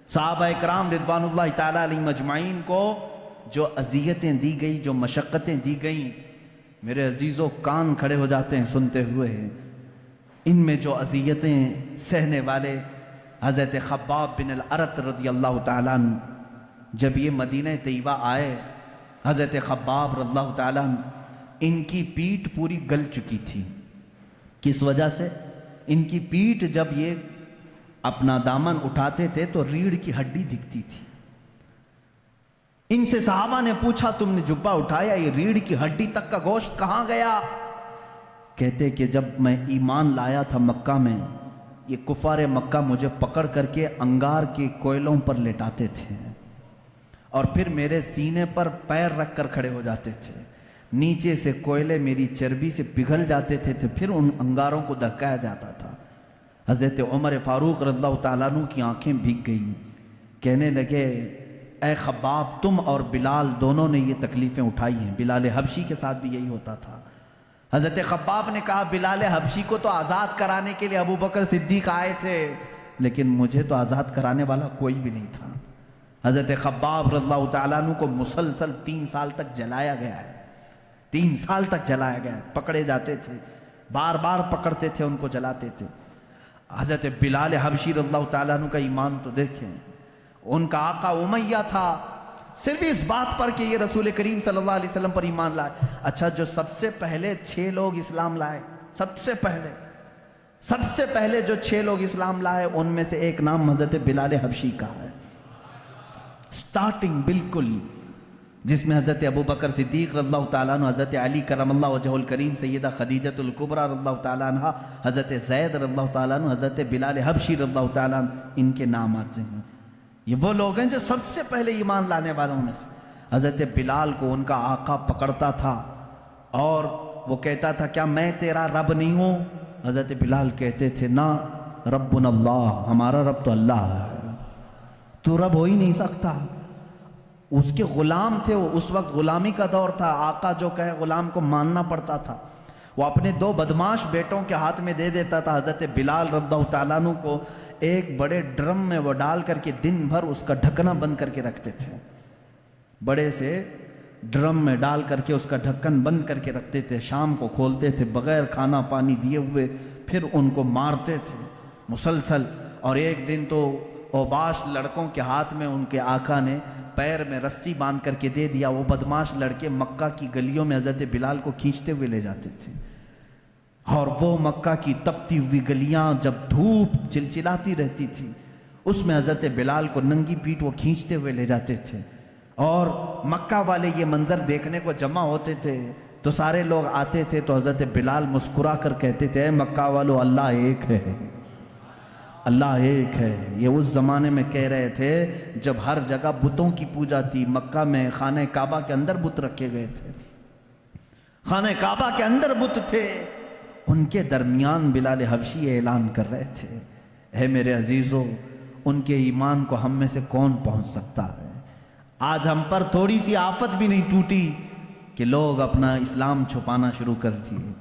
صحابہ اکرام رضوان اللہ تعالیٰ علیہم اجمعین کو جو اذیتیں دی گئی، جو مشقتیں دی گئیں، میرے عزیزوں کان کھڑے ہو جاتے ہیں سنتے ہوئے. ان میں جو اذیتیں سہنے والے حضرت خباب بن الارت رضی اللہ تعالیٰ عنہ، جب یہ مدینہ طیبہ آئے، حضرت خباب رضی اللہ تعالیٰ عنہ، ان کی پیٹھ پوری گل چکی تھی. کس وجہ سے؟ ان کی پیٹھ جب یہ اپنا دامن اٹھاتے تھے تو ریڑھ کی ہڈی دکھتی تھی. ان سے صحابہ نے پوچھا تم نے جبہ اٹھایا، یہ ریڑھ کی ہڈی تک کا گوشت کہاں گیا؟ کہتے کہ جب میں ایمان لایا تھا مکہ میں، یہ کفار مکہ مجھے پکڑ کر کے انگار کے کوئلوں پر لٹاتے تھے اور پھر میرے سینے پر پیر رکھ کر کھڑے ہو جاتے تھے. نیچے سے کوئلے میری چربی سے پگھل جاتے تھے، پھر ان انگاروں کو دھکایا جاتا تھا. حضرت عمر فاروق رضی اللہ تعالیٰ عنہ کی آنکھیں بھیگ گئیں، کہنے لگے اے خباب تم اور بلال دونوں نے یہ تکلیفیں اٹھائی ہیں۔ بلال حبشی کے ساتھ بھی یہی ہوتا تھا۔ حضرت خباب نے کہا بلال حبشی کو تو آزاد کرانے کے لیے ابو بکر صدیق آئے تھے، لیکن مجھے تو آزاد کرانے والا کوئی بھی نہیں تھا۔ حضرت خباب رضی اللہ تعالیٰ عنہ کو مسلسل 3 سال تک جلایا گیا ہے، 3 سال تک جلایا گیا ہے، پکڑے جاتے تھے، بار بار پکڑتے تھے، ان کو جلاتے تھے۔ حضرت بلال حبشی رضی اللہ تعالیٰ عنہ کا ایمان تو دیکھیں، ان کا آقا امیہ تھا صرف اس بات پر کہ یہ رسول کریم صلی اللہ علیہ وسلم پر ایمان لائے۔ اچھا جو سب سے پہلے 6 لوگ اسلام لائے، سب سے پہلے جو 6 لوگ اسلام لائے ان میں سے ایک نام حضرت بلال حبشی کا ہے، سٹارٹنگ بالکل، جس میں حضرت ابو بکر صدیق رضی اللہ تعالیٰ عنہ، حضرت علی کرم اللہ وجہہ الکریم، سیدہ خدیجہ الکبریٰ رضی اللہ تعالیٰ عنہ، حضرت زید رضی اللہ تعالیٰ عنہ، حضرت بلال حبشی رضی اللہ تعالیٰ عنہ، ان کے نام آتے ہیں۔ یہ وہ لوگ ہیں جو سب سے پہلے ایمان لانے والوں میں سے۔ حضرت بلال کو ان کا آقا پکڑتا تھا اور وہ کہتا تھا کیا میں تیرا رب نہیں ہوں؟ حضرت بلال کہتے تھے نا، ربنا اللہ، ہمارا رب تو اللہ ہے، تو رب ہو ہی نہیں سکتا۔ اس کے غلام تھے وہ، اس وقت غلامی کا دور تھا، آقا جو کہے غلام کو ماننا پڑتا تھا۔ وہ اپنے 2 بدماش بیٹوں کے ہاتھ میں دے دیتا تھا حضرت بلال رضی اللہ تعالیٰ عنہ کو، ایک بڑے ڈرم میں وہ ڈال کر کے دن بھر اس کا ڈھکنا بند کر کے رکھتے تھے، بڑے سے ڈرم میں ڈال کر کے اس کا ڈھکن بند کر کے رکھتے تھے، شام کو کھولتے تھے بغیر کھانا پانی دیے ہوئے، پھر ان کو مارتے تھے مسلسل۔ اور ایک دن تو اوباش لڑکوں کے ہاتھ میں ان کے آقا نے پیر میں رسی باندھ کر کے دے دیا، وہ بدماش لڑکے مکہ کی گلیوں میں حضرت بلال کو کھینچتے ہوئے لے جاتے تھے، اور وہ مکہ کی تپتی ہوئی گلیاں جب دھوپ چلچلاتی رہتی تھی اس میں حضرت بلال کو ننگی پیٹ وہ کھینچتے ہوئے لے جاتے تھے، اور مکہ والے یہ منظر دیکھنے کو جمع ہوتے تھے تو سارے لوگ آتے تھے تو حضرت بلال مسکرا کر کہتے تھے اے مکہ والو، اللہ ایک ہے، اللہ ایک ہے۔ یہ اس زمانے میں کہہ رہے تھے جب ہر جگہ بتوں کی پوجا تھی، مکہ میں خانہ کعبہ کے اندر بت رکھے گئے تھے، خانہ کعبہ کے اندر بت تھے، ان کے درمیان بلال حبشی اعلان کر رہے تھے اے میرے عزیزو، ان کے ایمان کو ہم میں سے کون پہنچ سکتا ہے؟ آج ہم پر تھوڑی سی آفت بھی نہیں ٹوٹی کہ لوگ اپنا اسلام چھپانا شروع کر دیے،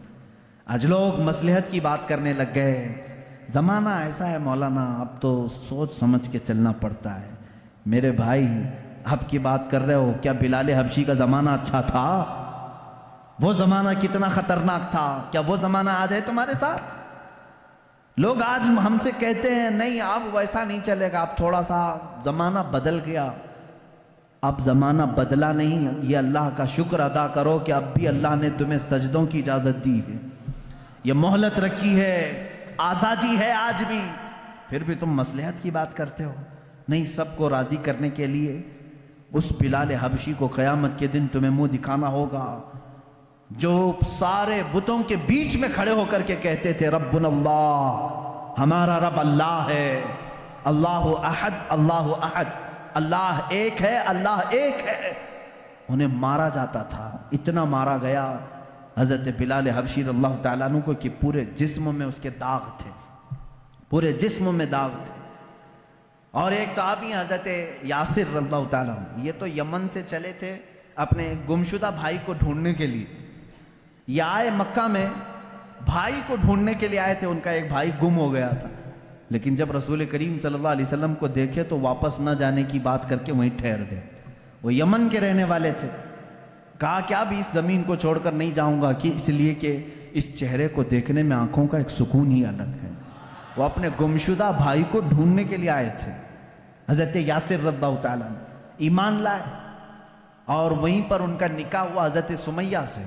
آج لوگ مصلحت کی بات کرنے لگ گئے۔ زمانہ ایسا ہے مولانا، اب تو سوچ سمجھ کے چلنا پڑتا ہے۔ میرے بھائی اب کی بات کر رہے ہو، کیا بلال حبشی کا زمانہ اچھا تھا؟ وہ زمانہ کتنا خطرناک تھا، کیا وہ زمانہ آج ہے تمہارے ساتھ؟ لوگ آج ہم سے کہتے ہیں نہیں اب ویسا نہیں چلے گا، اب تھوڑا سا زمانہ بدل گیا۔ اب زمانہ بدلا نہیں، یہ اللہ کا شکر ادا کرو کہ اب بھی اللہ نے تمہیں سجدوں کی اجازت دی ہے، یہ مہلت رکھی ہے، آزادی ہے آج بھی، پھر بھی تم مصلحت کی بات کرتے ہو۔ نہیں، سب کو راضی کرنے کے لیے اس بلال حبشی کو قیامت کے دن تمہیں منہ دکھانا ہوگا جو سارے بتوں کے بیچ میں کھڑے ہو کر کے کہتے تھے ربنا اللہ، ہمارا رب اللہ ہے، اللہ احد، اللہ احد، اللہ ایک ہے، اللہ ایک ہے۔ انہیں مارا جاتا تھا، اتنا مارا گیا حضرت بلال حبشی رضی اللہ تعالیٰ عنہ کو کہ پورے جسم میں اس کے داغ تھے، پورے جسم میں داغ تھے۔ اور ایک صحابی حضرت یاسر رضی اللہ تعالیٰ عنہ، یہ تو یمن سے چلے تھے اپنے گمشدہ بھائی کو ڈھونڈنے کے لیے، یہ آئے مکہ میں بھائی کو ڈھونڈنے کے لیے آئے تھے، ان کا ایک بھائی گم ہو گیا تھا، لیکن جب رسول کریم صلی اللہ علیہ وسلم کو دیکھے تو واپس نہ جانے کی بات کر کے وہیں ٹھہر گئے۔ وہ یمن کے رہنے والے تھے، کہا کہ اب اس زمین کو چھوڑ کر نہیں جاؤں گا، کہ اس لیے کہ اس چہرے کو دیکھنے میں آنکھوں کا ایک سکون ہی الگ ہے۔ وہ اپنے گمشدہ بھائی کو ڈھونڈنے کے لیے آئے تھے، حضرت یاسر رضی اللہ تعالیٰ عنہ ایمان لائے، اور وہیں پر ان کا نکاح ہوا حضرت سمیہ سے۔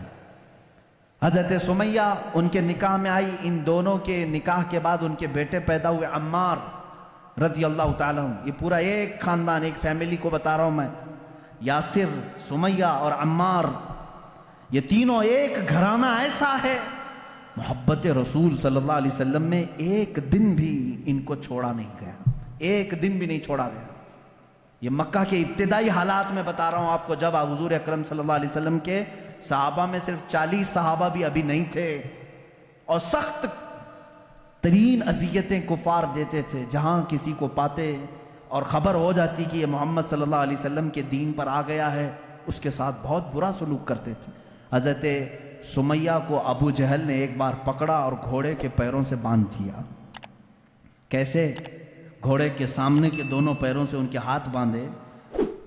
حضرت سمیہ ان کے نکاح میں آئی، ان دونوں کے نکاح کے بعد ان کے بیٹے پیدا ہوئے عمار رضی اللہ تعالیٰ عنہ۔ یہ پورا ایک خاندان، ایک فیملی کو بتا رہا ہوں میں، یاسر، سمیہ اور عمار، یہ تینوں ایک گھرانہ ایسا ہے، محبت رسول صلی اللہ علیہ وسلم میں ایک دن بھی ان کو چھوڑا نہیں گیا، ایک دن بھی نہیں چھوڑا گیا۔ یہ مکہ کے ابتدائی حالات میں بتا رہا ہوں آپ کو، جب حضور اکرم صلی اللہ علیہ وسلم کے صحابہ میں صرف 40 صحابہ بھی ابھی نہیں تھے، اور سخت ترین اذیتیں کفار دیتے تھے. جہاں کسی کو پاتے اور خبر ہو جاتی کہ یہ محمد صلی اللہ علیہ وسلم کے دین پر آ گیا ہے، اس کے ساتھ بہت برا سلوک کرتے تھے. حضرت سمیہ کو ابو جہل نے ایک بار پکڑا اور گھوڑے کے پیروں سے باندھ دیا. کیسے؟ گھوڑے کے سامنے کے دونوں پیروں سے ان کے ہاتھ باندھے،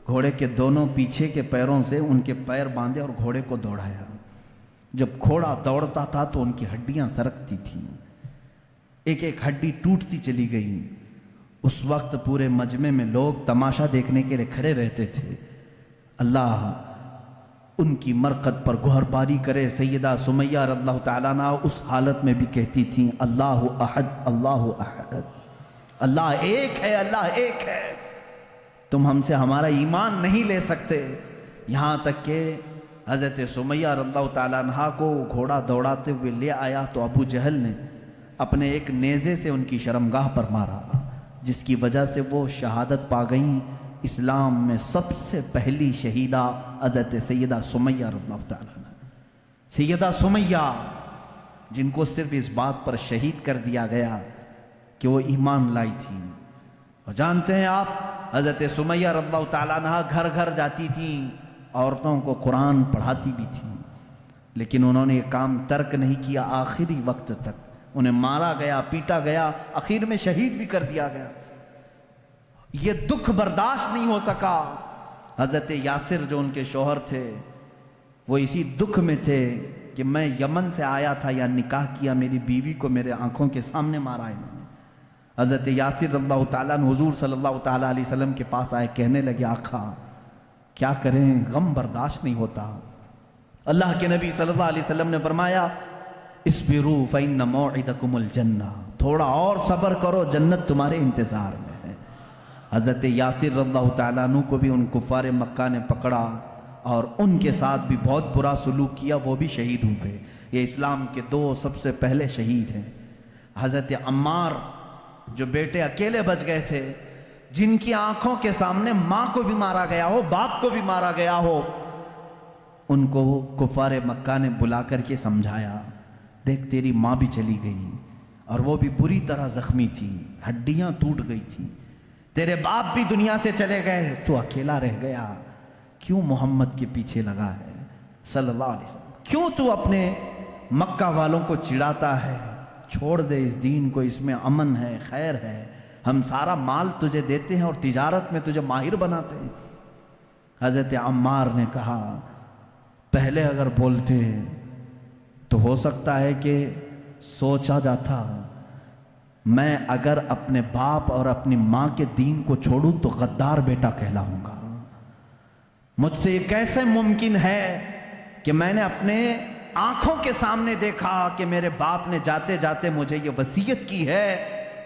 گھوڑے کے دونوں پیچھے کے پیروں سے ان کے پیر باندھے اور گھوڑے کو دوڑایا. جب گھوڑا دوڑتا تھا تو ان کی ہڈیاں سرکتی تھیں، ایک ایک ہڈی ٹوٹتی چلی گئی. اس وقت پورے مجمع میں لوگ تماشا دیکھنے کے لیے کھڑے رہتے تھے. اللہ ان کی مرقد پر گہر باری کرے. سیدہ سمیہ رضی اللہ تعالیٰ عنہ اس حالت میں بھی کہتی تھیں اللہ احد اللہ احد، اللہ ایک ہے، اللہ ایک ہے. تم ہم سے ہمارا ایمان نہیں لے سکتے. یہاں تک کہ حضرت سمیہ رضی اللہ تعالیٰ عنہ کو گھوڑا دوڑاتے ہوئے لے آیا تو ابو جہل نے اپنے ایک نیزے سے ان کی شرمگاہ پر مارا، جس کی وجہ سے وہ شہادت پا گئیں. اسلام میں سب سے پہلی شہیدہ حضرت سیدہ سمیہ رضی اللہ تعالیٰ عنہ. سیدہ سمیہ جن کو صرف اس بات پر شہید کر دیا گیا کہ وہ ایمان لائی تھی. اور جانتے ہیں آپ حضرت سمیہ رضی اللہ تعالیٰ عنہ گھر گھر جاتی تھیں، عورتوں کو قرآن پڑھاتی بھی تھیں، لیکن انہوں نے یہ کام ترک نہیں کیا. آخری وقت تک انہیں مارا گیا، پیٹا گیا، آخر میں شہید بھی کر دیا گیا. یہ دکھ برداشت نہیں ہو سکا. حضرت یاسر جو ان کے شوہر تھے وہ اسی دکھ میں تھے کہ میں یمن سے آیا تھا یا نکاح کیا، میری بیوی کو میرے آنکھوں کے سامنے مارا انہوں نے. حضرت یاسر رضی اللہ تعالیٰ عنہ حضور صلی اللہ تعالیٰ علیہ وسلم کے پاس آئے، کہنے لگے آقا کیا کریں، غم برداشت نہیں ہوتا. اللہ کے نبی صلی اللہ علیہ وسلم نے فرمایا اصبروا فإن موعدکم الجنہ، تھوڑا اور صبر کرو، جنت تمہارے انتظار میں ہے. حضرت یاسر رضی اللہ تعالیٰ عنہ کو بھی ان کفار مکہ نے پکڑا اور ان کے ساتھ بھی بہت برا سلوک کیا، وہ بھی شہید ہوئے. یہ اسلام کے دو سب سے پہلے شہید ہیں. حضرت عمار جو بیٹے اکیلے بچ گئے تھے، جن کی آنکھوں کے سامنے ماں کو بھی مارا گیا ہو، باپ کو بھی مارا گیا ہو، ان کو کفار مکہ نے بلا کر کے سمجھایا دیکھ تیری ماں بھی چلی گئی اور وہ بھی بری طرح زخمی تھی، ہڈیاں ٹوٹ گئی تھی، تیرے باپ بھی دنیا سے چلے گئے، تو اکیلا رہ گیا، کیوں محمد کے پیچھے لگا ہے صلی اللہ علیہ وسلم؟ کیوں تو اپنے مکہ والوں کو چڑھاتا ہے؟ چھوڑ دے اس دین کو، اس میں امن ہے، خیر ہے، ہم سارا مال تجھے دیتے ہیں اور تجارت میں تجھے ماہر بناتے ہیں. حضرت عمار نے کہا پہلے اگر بولتے تو ہو سکتا ہے کہ سوچا جاتا، میں اگر اپنے باپ اور اپنی ماں کے دین کو چھوڑوں تو غدار بیٹا کہلاؤں گا. مجھ سے یہ کیسے ممکن ہے کہ میں نے اپنے آنکھوں کے سامنے دیکھا کہ میرے باپ نے جاتے جاتے مجھے یہ وصیت کی ہے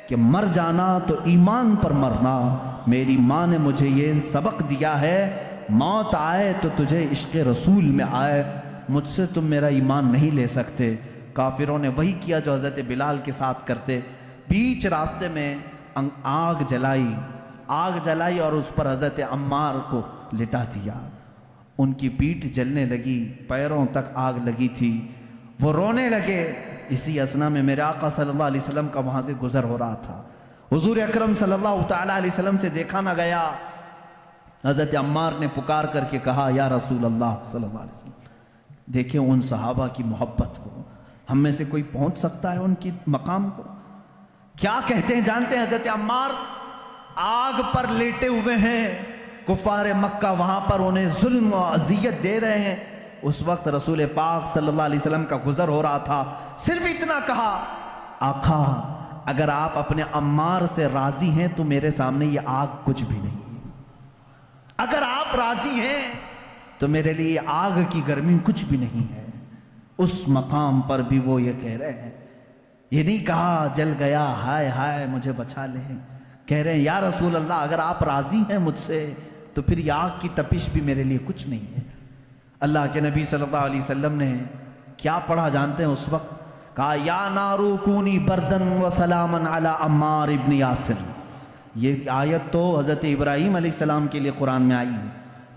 کہ مر جانا تو ایمان پر مرنا. میری ماں نے مجھے یہ سبق دیا ہے، موت آئے تو تجھے عشق رسول میں آئے، مجھ سے تم میرا ایمان نہیں لے سکتے. کافروں نے وہی کیا جو حضرت بلال کے ساتھ کرتے. بیچ راستے میں آگ جلائی اور اس پر حضرت عمار کو لٹا دیا. ان کی پیٹھ جلنے لگی، پیروں تک آگ لگی تھی، وہ رونے لگے. اسی اسنا میں میرے آقا صلی اللہ علیہ وسلم کا وہاں سے گزر ہو رہا تھا. حضور اکرم صلی اللہ تعالیٰ علیہ وسلم سے دیکھا نہ گیا. حضرت عمار نے پکار کر کے کہا یا رسول اللہ صلی اللہ علیہ وسلم. دیکھیں ان صحابہ کی محبت کو، ہم میں سے کوئی پہنچ سکتا ہے ان کی مقام کو؟ کیا کہتے ہیں جانتے ہیں؟ حضرت عمار آگ پر لیٹے ہوئے ہیں، کفار مکہ وہاں پر انہیں ظلم و اذیت دے رہے ہیں. اس وقت رسول پاک صلی اللہ علیہ وسلم کا گزر ہو رہا تھا. صرف اتنا کہا آقا اگر آپ اپنے عمار سے راضی ہیں تو میرے سامنے یہ آگ کچھ بھی نہیں. اگر آپ راضی ہیں تو میرے لیے آگ کی گرمی کچھ بھی نہیں ہے. اس مقام پر بھی وہ یہ کہہ رہے ہیں، یہ نہیں کہا جل گیا ہائے ہائے مجھے بچا لیں. کہہ رہے ہیں یا رسول اللہ اگر آپ راضی ہیں مجھ سے تو پھر یہ آگ کی تپش بھی میرے لیے کچھ نہیں ہے. اللہ کے نبی صلی اللہ علیہ وسلم نے کیا پڑھا جانتے ہیں؟ اس وقت کہا یا نارو کونی بردن و سلامن علی عمار ابن یاسر. یہ آیت تو حضرت ابراہیم علیہ السلام کے لیے قرآن میں آئی ہے.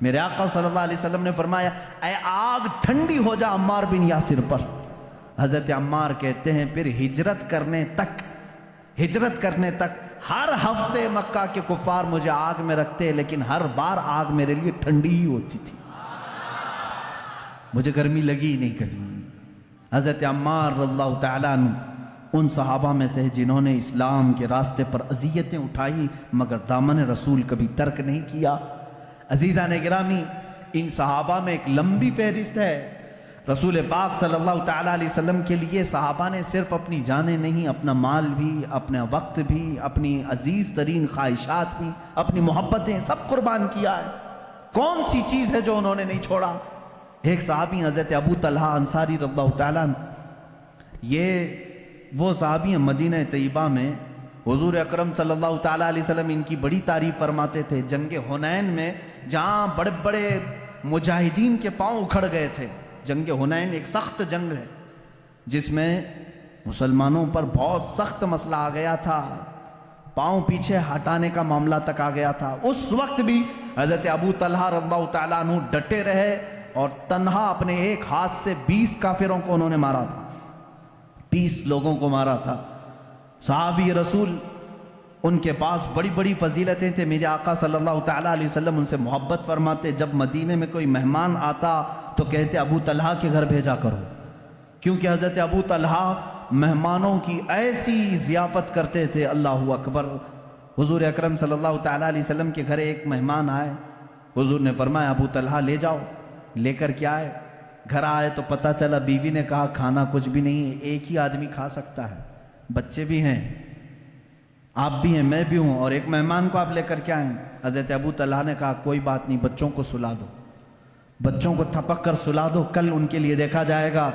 میرے آقا صلی اللہ علیہ وسلم نے فرمایا اے آگ ٹھنڈی ہو جا عمار بن یاسر پر. حضرت عمار کہتے ہیں پھر ہجرت کرنے تک ہجرت کرنے تک ہر ہفتے مکہ کے کفار مجھے آگ میں رکھتے، لیکن ہر بار آگ میرے لیے ٹھنڈی ہی ہوتی تھی، مجھے گرمی لگی ہی نہیں کبھی۔ حضرت عمار رضی اللہ تعالیٰ عنہ ان صحابہ میں سے جنہوں نے اسلام کے راستے پر اذیتیں اٹھائی مگر دامن رسول کبھی ترک نہیں کیا۔ عزیزان گرامی، ان صحابہ میں ایک لمبی فہرست ہے۔ رسول پاک صلی اللہ تعالیٰ علیہ وسلم کے لیے صحابہ نے صرف اپنی جانیں نہیں، اپنا مال بھی، اپنا وقت بھی، اپنی عزیز ترین خواہشات بھی، اپنی محبتیں سب قربان کیا ہے۔ کون سی چیز ہے جو انہوں نے نہیں چھوڑا؟ ایک صحابی حضرت ابو طلحہ انصاری رضی اللہ تعالیٰ عنہ، یہ وہ صحابی ہیں مدینہ طیبہ میں حضور اکرم صلی اللہ تعالیٰ علیہ وسلم ان کی بڑی تعریف فرماتے تھے۔ جنگ حنین میں جہاں بڑے بڑے مجاہدین کے پاؤں اکھڑ گئے تھے، جنگ حنین ایک سخت جنگ ہے جس میں مسلمانوں پر بہت سخت مسئلہ آ گیا تھا، پاؤں پیچھے ہٹانے کا معاملہ تک آ گیا تھا۔ اس وقت بھی حضرت ابو طلحہ رضی اللہ تعالیٰ عنہ ڈٹے رہے اور تنہا اپنے ایک ہاتھ سے 20 کافروں کو انہوں نے مارا تھا، 20 لوگوں کو مارا تھا۔ صحابی رسول، ان کے پاس بڑی بڑی فضیلتیں تھے، میرے آقا صلی اللہ تعالیٰ علیہ وسلم ان سے محبت فرماتے۔ جب مدینے میں کوئی مہمان آتا تو کہتے ابو طلحہ کے گھر بھیجا کرو، کیونکہ حضرت ابو طلحہ مہمانوں کی ایسی ضیافت کرتے تھے، اللہ اکبر۔ حضور اکرم صلی اللہ تعالیٰ علیہ وسلم کے گھر ایک مہمان آئے، حضور نے فرمایا ابو طلحہ لے جاؤ۔ لے کر کے آئے، گھر آئے تو پتہ چلا بیوی نے کہا کھانا کچھ بھی نہیں ہے، ایک ہی آدمی کھا سکتا ہے، بچے بھی ہیں، آپ بھی ہیں، میں بھی ہوں، اور ایک مہمان کو آپ لے کر کے آئیں۔ حضرت ابو طلحہ نے کہا کوئی بات نہیں، بچوں کو سلا دو، بچوں کو تھپک کر سلا دو، کل ان کے لیے دیکھا جائے گا،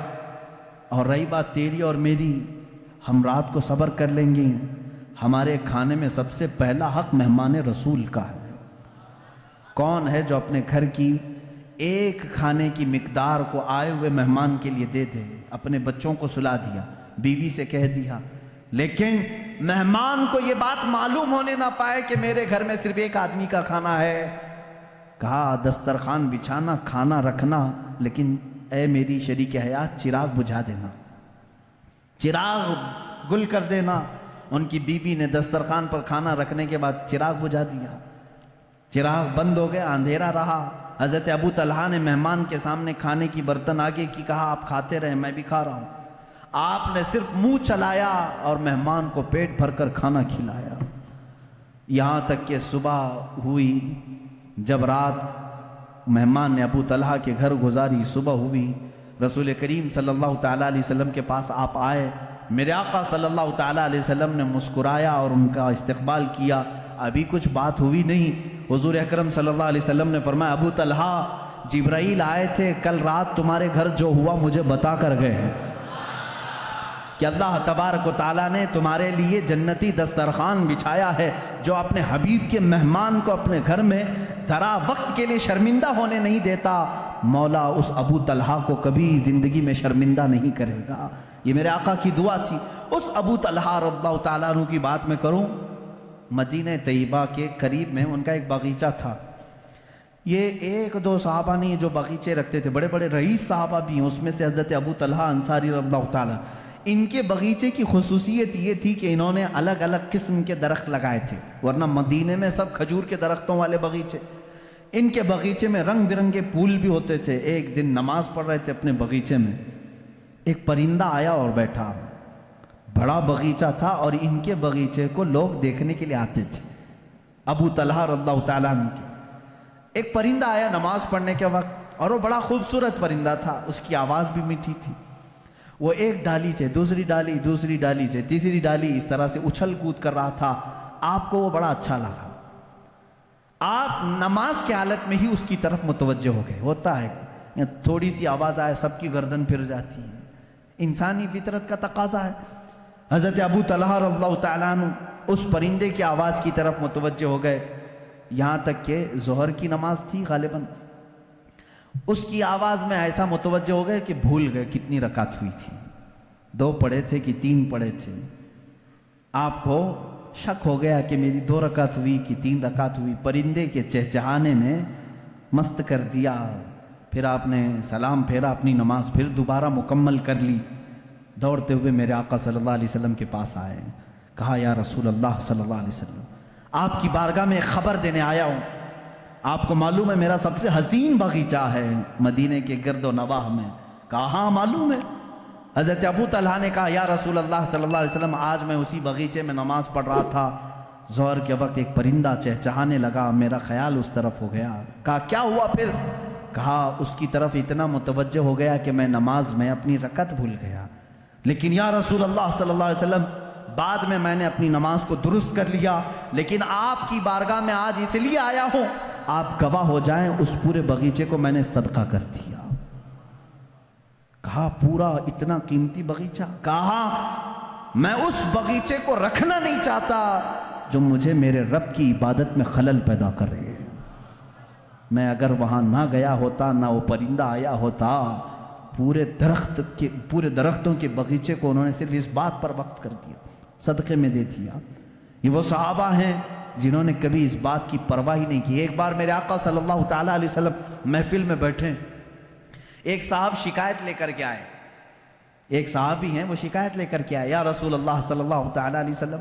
اور رہی بات تیری اور میری، ہم رات کو صبر کر لیں گے، ہمارے کھانے میں سب سے پہلا حق مہمان رسول کا ہے۔ کون ہے جو اپنے گھر کی ایک کھانے کی مقدار کو آئے ہوئے مہمان کے لیے دے دے؟ اپنے بچوں کو سلا دیا، بیوی سے کہہ دیا، لیکن مہمان کو یہ بات معلوم ہونے نہ پائے کہ میرے گھر میں صرف ایک آدمی کا کھانا ہے۔ کہا دسترخوان بچھانا، کھانا رکھنا، لیکن اے میری شریک حیات چراغ بجھا دینا، چراغ گل کر دینا۔ ان کی بیوی نے دسترخوان پر کھانا رکھنے کے بعد چراغ بجھا دیا، چراغ بند ہو گیا، اندھیرا رہا۔ حضرت ابو طلحہ نے مہمان کے سامنے کھانے کی برتن آگے کی، کہا آپ کھاتے رہے، میں بھی کھا رہا ہوں۔ آپ نے صرف منہ چلایا اور مہمان کو پیٹ بھر کر کھانا کھلایا، یہاں تک کہ صبح ہوئی۔ جب رات مہمان نے ابو طلحہ کے گھر گزاری، صبح ہوئی، رسول کریم صلی اللہ تعالیٰ علیہ وسلم کے پاس آپ آئے۔ میرے آقا صلی اللہ تعالیٰ علیہ وسلم نے مسکرایا اور ان کا استقبال کیا۔ ابھی کچھ بات ہوئی نہیں، حضور اکرم صلی اللہ علیہ وسلم نے فرمایا ابو طلحہ جبرائیل آئے تھے کل رات تمہارے گھر، جو ہوا مجھے بتا کر گئے ہیں کہ اللہ تبارک و تعالیٰ نے تمہارے لیے جنتی دسترخوان بچھایا ہے، جو اپنے حبیب کے مہمان کو اپنے گھر میں ذرا وقت کے لیے شرمندہ ہونے نہیں دیتا، مولا اس ابو طلحہ کو کبھی زندگی میں شرمندہ نہیں کرے گا۔ یہ میرے آقا کی دعا تھی۔ اس ابو طلحہ رضی اللہ تعالیٰ عنہ کی بات میں کروں، مدینہ طیبہ کے قریب میں ان کا ایک باغیچہ تھا۔ یہ ایک دو صحابہ نہیں جو باغیچے رکھتے تھے، بڑے بڑے رئیس صحابہ بھی ہیں، اس میں سے حضرت ابو طلحہ انصاری رضی اللہ تعالیٰ۔ ان کے باغیچے کی خصوصیت یہ تھی کہ انہوں نے الگ الگ قسم کے درخت لگائے تھے، ورنہ مدینے میں سب کھجور کے درختوں والے باغیچے، ان کے باغیچے میں رنگ برنگے پھول بھی ہوتے تھے۔ ایک دن نماز پڑھ رہے تھے اپنے باغیچے میں، ایک پرندہ آیا اور بیٹھا، بڑا باغیچہ تھا اور ان کے باغیچے کو لوگ دیکھنے کے لیے آتے تھے، ابو طلحہ رضی اللہ تعالیٰ عنہ کے۔ ایک پرندہ آیا نماز پڑھنے کے وقت، اور وہ بڑا خوبصورت پرندہ تھا، اس کی آواز بھی میٹھی تھی۔ وہ ایک ڈالی سے دوسری ڈالی، دوسری ڈالی سے تیسری ڈالی، اس طرح سے اچھل کود کر رہا تھا۔ آپ کو وہ بڑا اچھا لگا، آپ نماز کے حالت میں ہی اس کی طرف متوجہ ہو گئے۔ ہوتا ہے تھوڑی سی آواز آئے سب کی گردن پھر جاتی ہے، انسانی فطرت کا تقاضا ہے۔ حضرت ابو طلحہ رضی اللہ تعالیٰ عنہ اس پرندے کی آواز کی طرف متوجہ ہو گئے، یہاں تک کہ ظہر کی نماز تھی غالباً، اس کی آواز میں ایسا متوجہ ہو گئے کہ بھول گئے کتنی رکعت ہوئی تھی، 2 پڑھے تھے کہ 3 پڑھے تھے۔ آپ کو شک ہو گیا کہ میری 2 رکعت ہوئی کہ 3 رکعت ہوئی۔ پرندے کے چہچہانے نے مست کر دیا۔ پھر آپ نے سلام پھیرا، اپنی نماز پھر دوبارہ مکمل کر لی، دوڑتے ہوئے میرے آقا صلی اللہ علیہ وسلم کے پاس آئے، کہا یا رسول اللہ صلی اللہ علیہ وسلم آپ کی بارگاہ میں ایک خبر دینے آیا ہوں، آپ کو معلوم ہے میرا سب سے حسین باغیچہ ہے مدینے کے گرد و نواح میں؟ کہا ہاں معلوم ہے۔ حضرت ابو طلحہ نے کہا یا رسول اللہ صلی اللہ علیہ وسلم آج میں اسی باغیچے میں نماز پڑھ رہا تھا، ظہر کے وقت ایک پرندہ چہچہانے لگا، میرا خیال اس طرف ہو گیا۔ کہا کیا ہوا پھر؟ کہا اس کی طرف اتنا متوجہ ہو گیا کہ میں نماز میں اپنی رکعت بھول گیا، لیکن یا رسول اللہ صلی اللہ علیہ وسلم بعد میں نے اپنی نماز کو درست کر لیا، لیکن آپ کی بارگاہ میں آج اس لیے آیا ہوں آپ گواہ ہو جائیں اس پورے باغیچے کو میں نے صدقہ کر دیا۔ کہا پورا اتنا قیمتی باغیچہ؟ کہا میں اس باغیچے کو رکھنا نہیں چاہتا جو مجھے میرے رب کی عبادت میں خلل پیدا کرے۔ میں اگر وہاں نہ گیا ہوتا، نہ وہ پرندہ آیا ہوتا، پورے درختوں کے باغیچے کو انہوں نے صرف اس بات پر وقف کر دیا، صدقے میں دے دیا۔ یہ وہ صحابہ ہیں جنہوں نے کبھی اس بات کی پرواہ ہی نہیں کی۔ ایک بار میرے آقا صلی اللہ تعالیٰ علیہ وسلم محفل میں بیٹھے، ایک صاحب شکایت لے کر کے آئے، ایک صحابی ہیں وہ شکایت لے کر کے آئے، یا رسول اللہ صلی اللہ تعالیٰ علیہ وسلم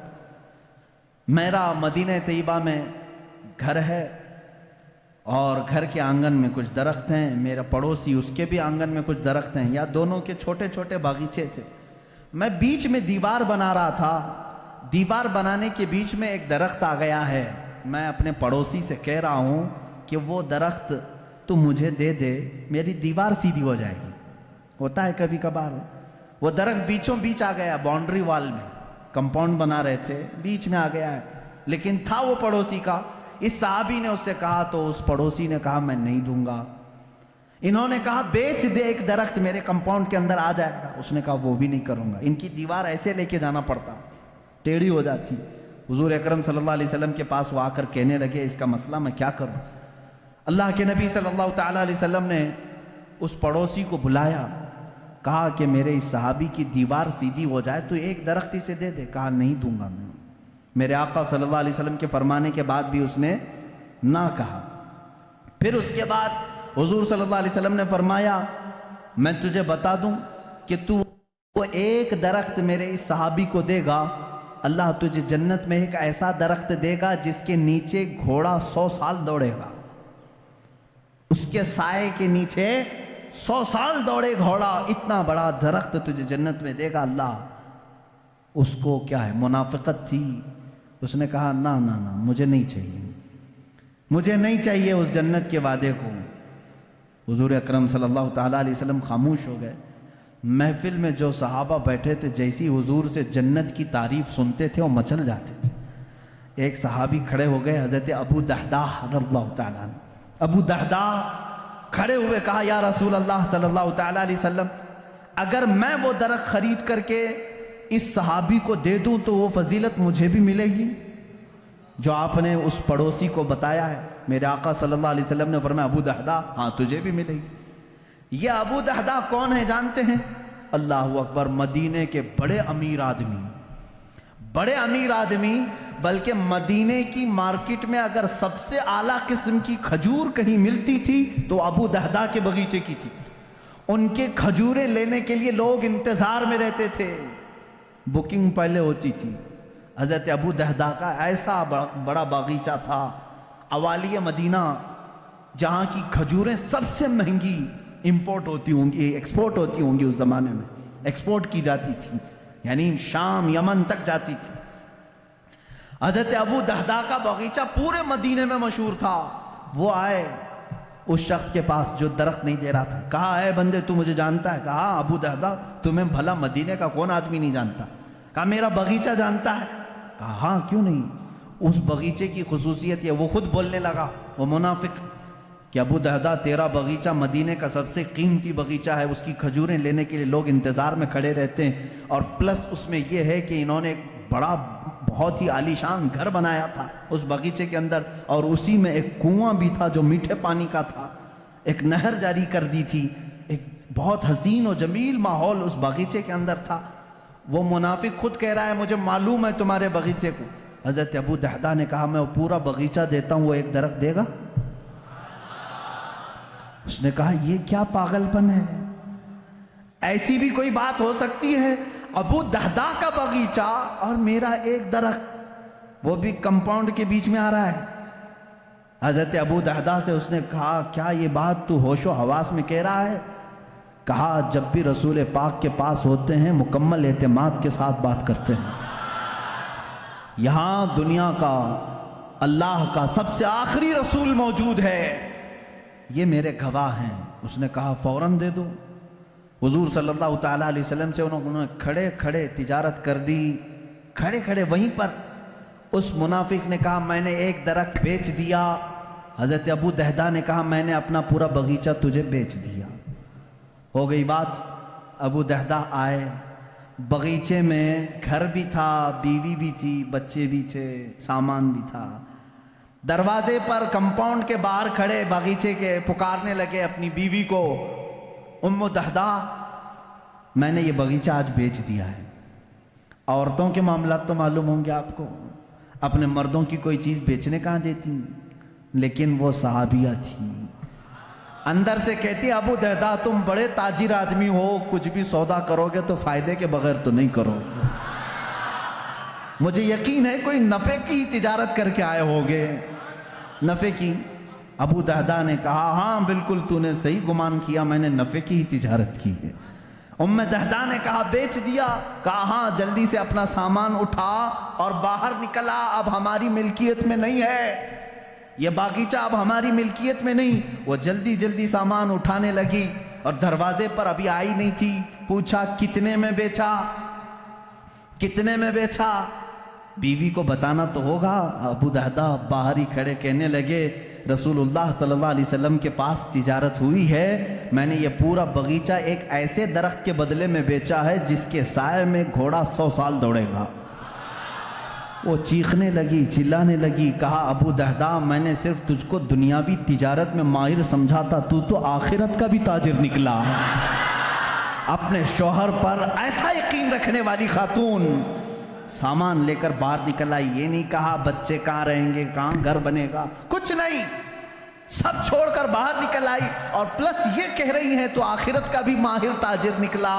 میرا مدینہ طیبہ میں گھر ہے اور گھر کے آنگن میں کچھ درخت ہیں، میرا پڑوسی اس کے بھی آنگن میں کچھ درخت ہیں، یا دونوں کے چھوٹے چھوٹے باغیچے تھے، میں بیچ میں دیوار بنا رہا تھا، دیوار بنانے کے بیچ میں ایک درخت آ گیا ہے، میں اپنے پڑوسی سے کہہ رہا ہوں کہ وہ درخت تو مجھے دے دے، میری دیوار سیدھی ہو جائے گی۔ ہوتا ہے کبھی کبھار، وہ درخت بیچوں بیچ آ گیا، باؤنڈری وال میں کمپاؤنڈ بنا رہے تھے، بیچ میں آ گیا ہے، لیکن تھا وہ پڑوسی کا۔ اس صحابی نے اس سے کہا تو اس پڑوسی نے کہا میں نہیں دوں گا۔ انہوں نے کہا بیچ دے ایک درخت، میرے کمپاؤنڈ کے اندر آ جائے گا۔ اس نے کہا وہ بھی نہیں کروں گا۔ ان کی دیوار ایسے لے کے جانا پڑتا، ٹیڑھی ہو جاتی۔ حضور اکرم صلی اللہ علیہ وسلم کے پاس وہ آ کر کہنے لگے اس کا مسئلہ میں کیا کروں؟ اللہ کے نبی صلی اللہ تعالیٰ علیہ وسلم نے اس پڑوسی کو بلایا، کہا کہ میرے اس صحابی کی دیوار سیدھی ہو جائے تو ایک درخت اسے دے دے۔ کہا نہیں دوں گا میں۔ میرے آقا صلی اللہ علیہ وسلم کے فرمانے کے بعد بھی اس نے نہ کہا۔ پھر اس کے بعد حضور صلی اللہ علیہ وسلم نے فرمایا میں تجھے بتا دوں کہ تو وہ ایک درخت میرے اس صحابی کو دے گا، اللہ تجھے جنت میں ایک ایسا درخت دے گا جس کے نیچے گھوڑا 100 سال دوڑے گا، اس کے سائے کے نیچے 100 سال دوڑے گھوڑا، اتنا بڑا درخت تجھے جنت میں دے گا اللہ۔ اس کو کیا ہے منافقت تھی، اس نے کہا نہ نہ نہ مجھے نہیں چاہیے، مجھے نہیں چاہیے اس جنت کے وعدے کو۔ حضور اکرم صلی اللہ تعالیٰ علیہ وسلم خاموش ہو گئے۔ محفل میں جو صحابہ بیٹھے تھے جیسی حضور سے جنت کی تعریف سنتے تھے وہ مچل جاتے تھے۔ ایک صحابی کھڑے ہو گئے، حضرت ابو دحداح رضی اللہ تعالیٰ عنہ۔ ابو دحداح کھڑے ہوئے کہا یا رسول اللہ صلی اللہ تعالیٰ علیہ وسلم اگر میں وہ درخت خرید کر کے اس صحابی کو دے دوں تو وہ فضیلت مجھے بھی ملے گی جو آپ نے اس پڑوسی کو بتایا ہے؟ میرے آقا صلی اللہ علیہ وسلم نے فرمایا ابو دحداح ہاں تجھے بھی ملے گی۔ یہ ابو دحداح کون ہے جانتے ہیں؟ اللہ اکبر، مدینے کے بڑے امیر آدمی، بلکہ مدینے کی مارکیٹ میں اگر سب سے اعلیٰ قسم کی کھجور کہیں ملتی تھی تو ابو دحداح کے باغیچے کی تھی۔ ان کے کھجوریں لینے کے لیے لوگ انتظار میں رہتے تھے، بکنگ پہلے ہوتی تھی۔ حضرت ابو دحداح کا ایسا بڑا باغیچہ تھا اوالی مدینہ، جہاں کی کھجوریں سب سے مہنگی امپورٹ ہوتی ہوں گی، ایکسپورٹ ہوتی ہوں گی، اس زمانے میں ایکسپورٹ کی جاتی تھی، یعنی شام یمن تک جاتی تھی۔ حضرت ابو دحداح کا باغیچہ پورے مدینے میں مشہور تھا۔ وہ آئے اس شخص کے پاس جو درخت نہیں دے رہا تھا، کہا اے بندے تو مجھے جانتا ہے؟ کہا ابو دحداح تمہیں بھلا مدینے کا کون آدمی نہیں جانتا؟ کہا میرا باغیچہ جانتا ہے؟ کہا ہاں کیوں نہیں۔ اس باغیچے کی خصوصیت یہ، وہ خود بولنے لگا، وہ منافق، کہ ابو دحداح تیرا باغیچہ مدینے کا سب سے قیمتی باغیچہ ہے، اس کی کھجوریں لینے کے لیے لوگ انتظار میں کھڑے رہتے ہیں، اور پلس اس میں یہ ہے کہ انہوں نے ایک بڑا بہت ہی عالیشان گھر بنایا تھا اس باغیچے کے اندر، اور اسی میں ایک کنواں بھی تھا جو میٹھے پانی کا تھا، ایک نہر جاری کر دی تھی، ایک بہت حسین و جمیل ماحول اس باغیچے کے اندر تھا۔ وہ منافق خود کہہ رہا ہے مجھے معلوم ہے تمہارے باغیچے کو۔ حضرت ابو دحداح نے کہا میں وہ پورا باغیچہ دیتا ہوں، وہ ایک درخت دے گا؟ اس نے کہا یہ کیا پاگل پن ہے، ایسی بھی کوئی بات ہو سکتی ہے؟ ابو دہدا کا باغیچہ اور میرا ایک درخت، وہ بھی کمپاؤنڈ کے بیچ میں آ رہا ہے۔ حضرت ابو دہدا سے اس نے کہا کیا یہ بات تو ہوش و حواس میں کہہ رہا ہے؟ کہا جب بھی رسول پاک کے پاس ہوتے ہیں مکمل اعتماد کے ساتھ بات کرتے ہیں، یہاں دنیا کا اللہ کا سب سے آخری رسول موجود ہے، یہ میرے گواہ ہیں۔ اس نے کہا فوراً دے دو۔ حضور صلی اللہ تعالیٰ علیہ وسلم سے انہوں نے کھڑے کھڑے تجارت کر دی، کھڑے کھڑے وہیں پر۔ اس منافق نے کہا میں نے ایک درخت بیچ دیا۔ حضرت ابو دہدا نے کہا میں نے اپنا پورا باغیچہ تجھے بیچ دیا۔ ہو گئی بات۔ ابو دہدا آئے، باغیچے میں گھر بھی تھا، بیوی بھی تھی، بچے بھی تھے، سامان بھی تھا۔ دروازے پر کمپاؤنڈ کے باہر کھڑے باغیچے کے پکارنے لگے اپنی بیوی کو، ام دہدا میں نے یہ باغیچہ آج بیچ دیا ہے۔ عورتوں کے معاملات تو معلوم ہوں گے آپ کو، اپنے مردوں کی کوئی چیز بیچنے کہاں دیتی، لیکن وہ صحابیہ تھی، اندر سے کہتی ابو دہدا تم بڑے تاجر آدمی ہو، کچھ بھی سودا کرو گے تو فائدے کے بغیر تو نہیں کرو گے، مجھے یقین ہے کوئی نفع کی تجارت کر کے آئے ہوگے، نفع کی۔ ابو دہدا نے کہا ہاں بالکل تو نے صحیح گمان کیا، میں نے نفع کی ہی تجارت کی ہے۔ ام دہدا نے کہا بیچ دیا؟ کہا ہاں، جلدی سے اپنا سامان اٹھا اور باہر نکلا، اب ہماری ملکیت میں نہیں ہے یہ باغیچہ، اب ہماری ملکیت میں نہیں۔ وہ جلدی جلدی سامان اٹھانے لگی اور دروازے پر ابھی آئی نہیں تھی، پوچھا کتنے میں بیچا، کتنے میں بیچا؟ بیوی کو بتانا تو ہوگا۔ ابو دہدا باہر ہی کھڑے کہنے لگے رسول اللہ صلی اللہ علیہ وسلم کے پاس تجارت ہوئی ہے، میں نے یہ پورا باغیچہ ایک ایسے درخت کے بدلے میں بیچا ہے جس کے سائے میں گھوڑا 100 سال دوڑے گا۔ وہ چیخنے لگی، چلانے لگی، کہا ابو دہدا میں نے صرف تجھ کو دنیاوی تجارت میں ماہر سمجھا تھا، تو آخرت کا بھی تاجر نکلا۔ اپنے شوہر پر ایسا یقین رکھنے والی خاتون سامان لے کر باہر نکل آئی، یہ نہیں کہا بچے کہاں رہیں گے، کہاں گھر بنے گا، کچھ نہیں، سب چھوڑ کر باہر نکل آئی، اور پلس یہ کہہ رہی ہیں تو آخرت کا بھی ماہر تاجر نکلا۔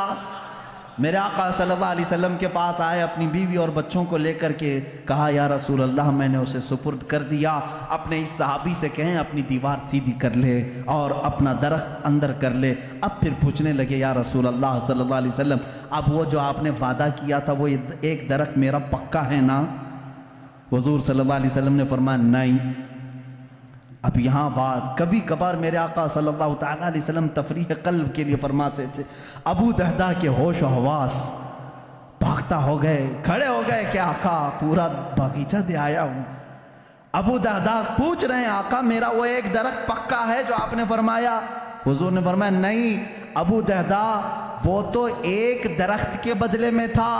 میرے آقا صلی اللہ علیہ وسلم کے پاس آئے اپنی بیوی اور بچوں کو لے کر کے، کہا یا رسول اللہ میں نے اسے سپرد کر دیا، اپنے اس صحابی سے کہیں اپنی دیوار سیدھی کر لے اور اپنا درخت اندر کر لے۔ اب پھر پوچھنے لگے یا رسول اللہ صلی اللہ علیہ وسلم اب وہ جو آپ نے وعدہ کیا تھا وہ ایک درخت میرا پکا ہے نا؟ حضور صلی اللہ علیہ وسلم نے فرمایا نہیں۔ اب یہاں بات، کبھی کبھار میرے آقا صلی اللہ تعالیٰ علیہ وسلم تفریح قلب کے لیے فرماتے تھے، ابو دہدا کے ہوش و حواس بھاگتا ہو گئے، کھڑے ہو گئے کہ آقا پورا باغیچہ دے آیا ہوں۔ ابو دہدا پوچھ رہے ہیں آقا میرا وہ ایک درخت پکا ہے جو آپ نے فرمایا؟ حضور نے فرمایا نہیں ابو دہدا، وہ تو ایک درخت کے بدلے میں تھا،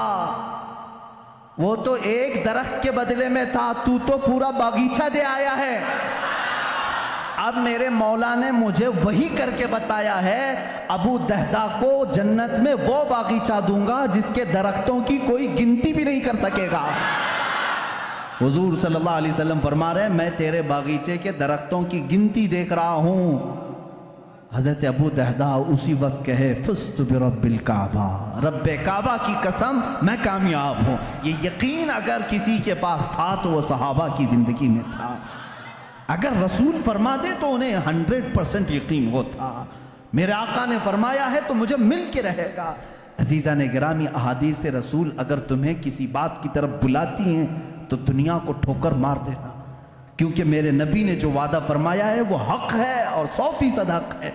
وہ تو ایک درخت کے بدلے میں تھا، تو پورا باغیچہ دے آیا ہے۔ اب میرے مولا نے مجھے وہی کر کے بتایا ہے، ابو دہدا کو جنت میں وہ باغیچہ دوں گا جس کے درختوں کی کوئی گنتی بھی نہیں کر سکے گا۔ حضور صلی اللہ علیہ وسلم فرما رہے ہیں میں تیرے باغیچے کے درختوں کی گنتی دیکھ رہا ہوں۔ حضرت ابو دہدا اسی وقت کہے فزت برب الکعبہ، رب کعبہ کی قسم میں کامیاب ہوں۔ یہ یقین اگر کسی کے پاس تھا تو وہ صحابہ کی زندگی میں تھا، اگر رسول فرما دے تو انہیں 100% یقین ہوتا، میرے آقا نے فرمایا ہے تو مجھے مل کے رہے گا۔ عزیزان گرامی، احادیث رسول اگر تمہیں کسی بات کی طرف بلاتی ہیں تو دنیا کو ٹھوکر مار دینا، کیونکہ میرے نبی نے جو وعدہ فرمایا ہے وہ حق ہے اور 100% حق ہے۔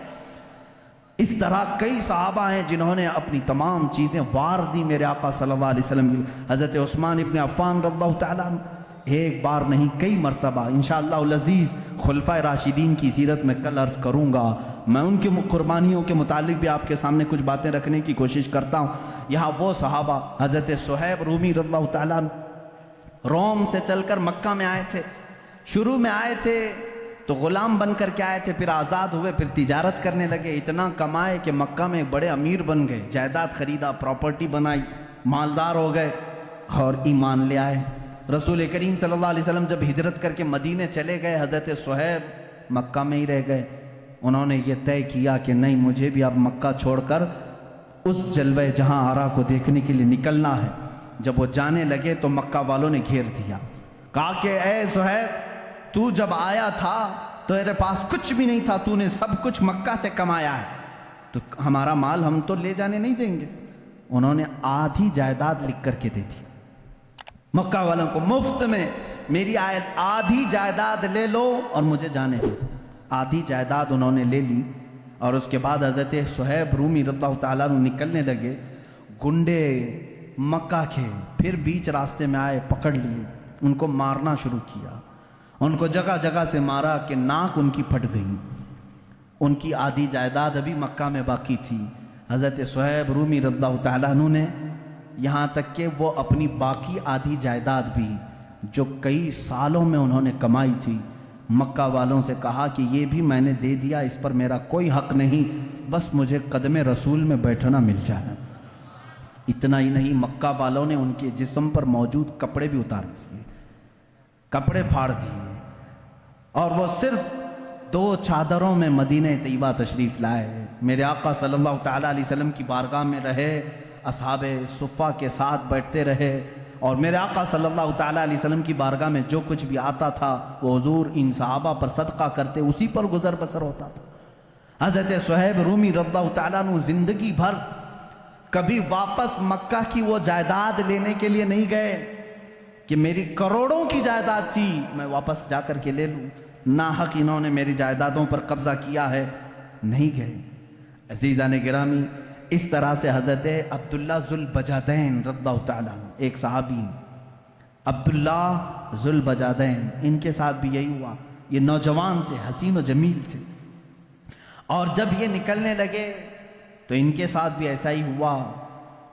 اس طرح کئی صحابہ ہیں جنہوں نے اپنی تمام چیزیں وار دی میرے آقا صلی اللہ علیہ وسلم کی۔ حضرت عثمان ابن عفان رضی اللہ تعالیٰ عنہ ایک بار نہیں کئی مرتبہ، انشاءاللہ العزیز خلفائے راشدین کی سیرت میں کل عرض کروں گا، میں ان کے قربانیوں کے متعلق بھی آپ کے سامنے کچھ باتیں رکھنے کی کوشش کرتا ہوں۔ یہاں وہ صحابہ حضرت صہیب رومی رضی اللہ تعالیٰ عنہ روم سے چل کر مکہ میں آئے تھے، شروع میں آئے تھے تو غلام بن کر کے آئے تھے، پھر آزاد ہوئے، پھر تجارت کرنے لگے، اتنا کمائے کہ مکہ میں ایک بڑے امیر بن گئے، جائیداد خریدا، پراپرٹی بنائی، مالدار ہو گئے اور ایمان لے آئے۔ رسول کریم صلی اللہ علیہ وسلم جب ہجرت کر کے مدینے چلے گئے، حضرت صہیب مکہ میں ہی رہ گئے۔ انہوں نے یہ طے کیا کہ نہیں، مجھے بھی اب مکہ چھوڑ کر اس جلوہ جہاں آرا کو دیکھنے کے لیے نکلنا ہے۔ جب وہ جانے لگے تو مکہ والوں نے گھیر دیا، کہا کہ اے صہیب تو جب آیا تھا تو تیرے پاس کچھ بھی نہیں تھا، تو نے سب کچھ مکہ سے کمایا ہے، تو ہمارا مال ہم تو لے جانے نہیں دیں گے۔ انہوں نے آدھی جائیداد لکھ کر کے دے دی مکہ والوں کو، مفت میں میری آدھی جائیداد لے لو اور مجھے جانے دے دو۔ آدھی جائیداد انہوں نے لے لی، اور اس کے بعد حضرت صہیب رومی رضی اللہ تعالیٰ عنہ نکلنے لگے۔ گنڈے مکہ کے پھر بیچ راستے میں آئے، پکڑ لیے، ان کو مارنا شروع کیا، ان کو جگہ جگہ سے مارا کہ ناک ان کی پھٹ گئی۔ ان کی آدھی جائیداد ابھی مکہ میں باقی تھی۔ حضرت صہیب رومی رضی اللہ تعالیٰ عنہ نے یہاں تک کہ وہ اپنی باقی آدھی جائیداد بھی جو کئی سالوں میں انہوں نے کمائی تھی، مکہ والوں سے کہا کہ یہ بھی میں نے دے دیا، اس پر میرا کوئی حق نہیں، بس مجھے قدم رسول میں بیٹھنا مل جائے۔ اتنا ہی نہیں، مکہ والوں نے ان کے جسم پر موجود کپڑے بھی اتار دیے، کپڑے پھاڑ دیے، اور وہ صرف 2 چادروں میں مدینہ طیبہ تشریف لائے۔ میرے آقا صلی اللہ تعالیٰ علیہ وسلم کی بارگاہ میں رہے، اصحاب صفہ کے ساتھ بیٹھتے رہے، اور میرے آقا صلی اللہ تعالیٰ علیہ وسلم کی بارگاہ میں جو کچھ بھی آتا تھا وہ حضور ان صحابہ پر صدقہ کرتے، اسی پر گزر بسر ہوتا تھا۔ حضرت صہیب رومی رضی اللہ تعالیٰ عنہ زندگی بھر کبھی واپس مکہ کی وہ جائیداد لینے کے لیے نہیں گئے کہ میری کروڑوں کی جائیداد تھی میں واپس جا کر کے لے لوں، ناحق انہوں نے میری جائیدادوں پر قبضہ کیا ہے، نہیں گئے۔ عزیزان گرامی، اس طرح سے حضرت عبداللہ ذوالبجادین رضی اللہ تعالیٰ عنہ، ایک صحابی عبداللہ ذوالبجادین، ان کے ساتھ بھی یہی ہوا۔ یہ نوجوان تھے، حسین و جمیل تھے، اور جب یہ نکلنے لگے تو ان کے ساتھ بھی ایسا ہی ہوا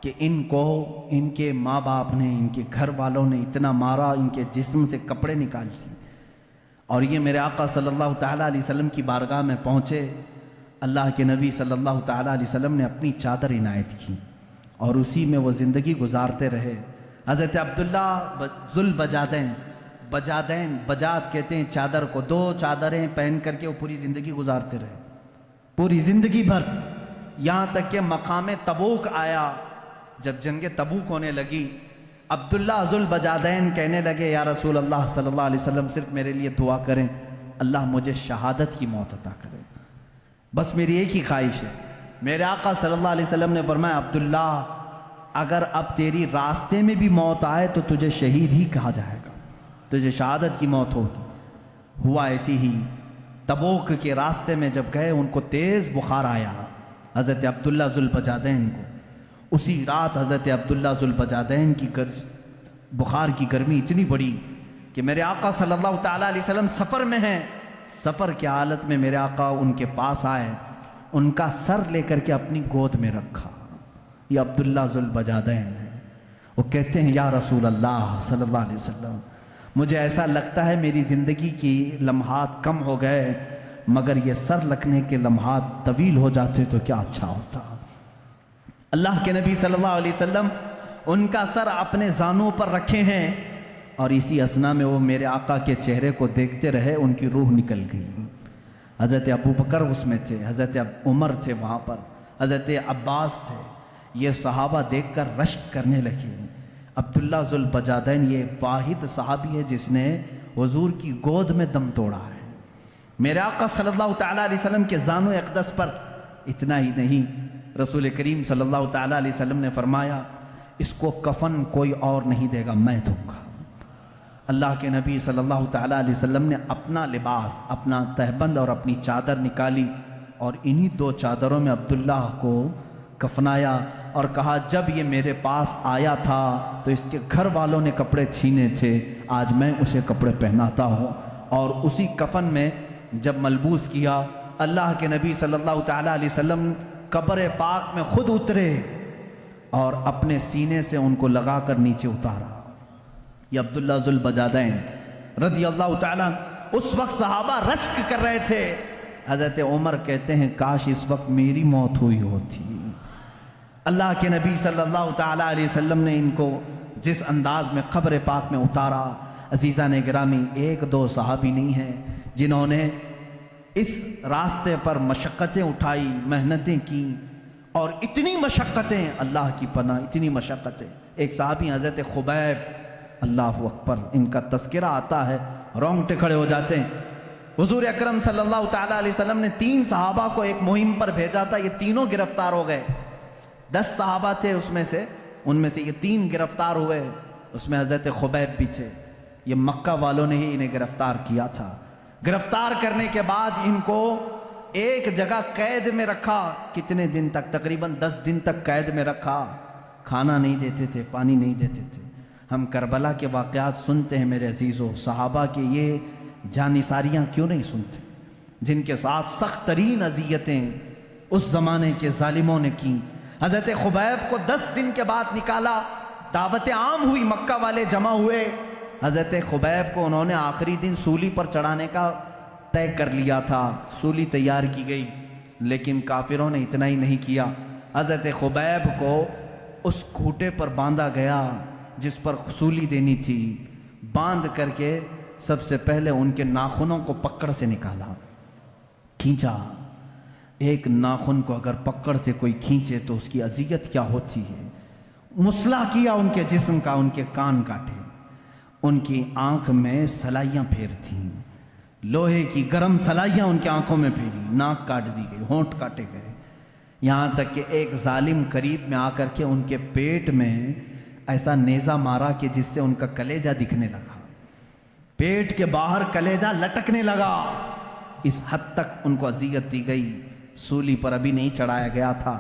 کہ ان کو ان کے ماں باپ نے، ان کے گھر والوں نے اتنا مارا، ان کے جسم سے کپڑے نکال دیے، اور یہ میرے آقا صلی اللہ تعالیٰ علیہ وسلم کی بارگاہ میں پہنچے۔ اللہ کے نبی صلی اللہ تعالیٰ علیہ وسلم نے اپنی چادر عنایت کی اور اسی میں وہ زندگی گزارتے رہے۔ حضرت عبداللہ ذوالبجادین، بجادین، بجاد کہتے ہیں چادر کو، 2 چادریں پہن کر کے وہ پوری زندگی گزارتے رہے، پوری زندگی بھر، یہاں تک کہ مقام تبوک آیا۔ جب جنگ تبوک ہونے لگی، عبداللہ ذوالبجادین کہنے لگے یا رسول اللہ صلی اللہ علیہ وسلم صرف میرے لیے دعا کریں، اللہ مجھے شہادت کی موت عطا کرے، بس میری ایک ہی خواہش ہے۔ میرے آقا صلی اللہ علیہ وسلم نے فرمایا عبداللہ اگر اب تیری راستے میں بھی موت آئے تو تجھے شہید ہی کہا جائے گا، تجھے شہادت کی موت ہوگی۔ ہوا ایسی ہی، تبوک کے راستے میں جب گئے ان کو تیز بخار آیا حضرت عبداللہ ذوالبجادین کو۔ اسی رات حضرت عبداللہ ذوالبجادین کی بخار کی گرمی اتنی بڑی کہ میرے آقا صلی اللہ تعالیٰ علیہ وسلم سفر میں ہیں، سفر کی حالت میں میرے آقا ان کے پاس آئے، ان کا سر لے کر کے اپنی گود میں رکھا۔ یہ عبداللہ ذوالبجادین ہے، وہ کہتے ہیں یا رسول اللہ صلی اللہ علیہ وسلم مجھے ایسا لگتا ہے میری زندگی کی لمحات کم ہو گئے، مگر یہ سر رکھنے کے لمحات طویل ہو جاتے تو کیا اچھا ہوتا۔ اللہ کے نبی صلی اللہ علیہ وسلم ان کا سر اپنے زانوں پر رکھے ہیں، اور اسی اثنا میں وہ میرے آقا کے چہرے کو دیکھتے رہے، ان کی روح نکل گئی۔ حضرت ابو بکر اس میں تھے، حضرت عمر تھے وہاں پر، حضرت عباس تھے، یہ صحابہ دیکھ کر رشک کرنے لگے۔ عبداللہ ذوالبجادین یہ واحد صحابی ہے جس نے حضور کی گود میں دم توڑا ہے۔ میرے آقا صلی اللہ تعالیٰ علیہ وسلم کے زانو اقدس پر اتنا ہی نہیں، رسول کریم صلی اللہ تعالیٰ علیہ وسلم نے فرمایا اس کو کفن کوئی اور نہیں دے گا، میں دوں گا۔ اللہ کے نبی صلی اللہ تعالیٰ علیہ وسلم نے اپنا لباس، اپنا تہبند اور اپنی چادر نکالی، اور انہی 2 چادروں میں عبداللہ کو کفنایا، اور کہا جب یہ میرے پاس آیا تھا تو اس کے گھر والوں نے کپڑے چھینے تھے، آج میں اسے کپڑے پہناتا ہوں۔ اور اسی کفن میں جب ملبوس کیا، اللہ کے نبی صلی اللہ تعالیٰ علیہ وسلم قبر پاک میں خود اترے اور اپنے سینے سے ان کو لگا کر نیچے اتارا۔ یہ عبداللہ ذوالبجادین رضی اللہ تعالیٰ، اس وقت صحابہ رشک کر رہے تھے۔ حضرت عمر کہتے ہیں کاش اس وقت میری موت ہوئی ہوتی۔ اللہ کے نبی صلی اللہ تعالیٰ علیہ وسلم نے ان کو جس انداز میں قبر پاک میں اتارا، عزیزان گرامی 1-2 صحابی نہیں ہیں جنہوں نے اس راستے پر مشقتیں اٹھائی، محنتیں کی، اور اتنی مشقتیں، اللہ کی پناہ، اتنی مشقتیں. ایک صحابی حضرت خبیب، اللہ اکبر، ان کا تذکرہ آتا ہے رونگٹے کھڑے ہو جاتے ہیں. حضور اکرم صلی اللہ تعالیٰ علیہ وسلم نے 3 صحابہ کو ایک مہم پر بھیجا تھا، یہ تینوں گرفتار ہو گئے. 10 صحابہ تھے اس میں سے، ان میں سے یہ 3 گرفتار ہوئے، اس میں حضرت خبیب بھی تھے. یہ مکہ والوں نے ہی انہیں گرفتار کیا تھا. گرفتار کرنے کے بعد ان کو ایک جگہ قید میں رکھا. کتنے دن تک؟ تقریباً 10 دن تک قید میں رکھا. کھانا نہیں دیتے تھے، پانی نہیں دیتے تھے. ہم کربلا کے واقعات سنتے ہیں میرے عزیزوں، صحابہ کے یہ جانثاریاں کیوں نہیں سنتے جن کے ساتھ سخت ترین اذیتیں اس زمانے کے ظالموں نے کی. حضرت خبیب کو 10 دن کے بعد نکالا، دعوت عام ہوئی، مکہ والے جمع ہوئے. حضرت خبیب کو انہوں نے آخری دن سولی پر چڑھانے کا طے کر لیا تھا. سولی تیار کی گئی، لیکن کافروں نے اتنا ہی نہیں کیا. حضرت خبیب کو اس کھوٹے پر باندھا گیا جس پر سولی دینی تھی. باندھ کر کے سب سے پہلے ان کے ناخنوں کو پکڑ سے نکالا، کھینچا. ایک ناخن کو اگر پکڑ سے کوئی کھینچے تو اس کی اذیت کیا ہوتی ہے. مسلح کیا ان کے جسم کا، ان کے کان کاٹے، ان کی آنکھ میں سلائیاں پھیرتیں، لوہے کی گرم سلائیاں ان کی آنکھوں میں پھیری. ناک کاٹ دی گئی، ہونٹ کاٹے گئے، یہاں تک کہ ایک ظالم قریب میں آ کر کے ان کے پیٹ میں ایسا نیزہ مارا کہ جس سے ان کا کلیجہ دکھنے لگا، پیٹ کے باہر کلیجہ لٹکنے لگا. اس حد تک ان کو اذیت دی گئی. سولی پر ابھی نہیں چڑھایا گیا تھا.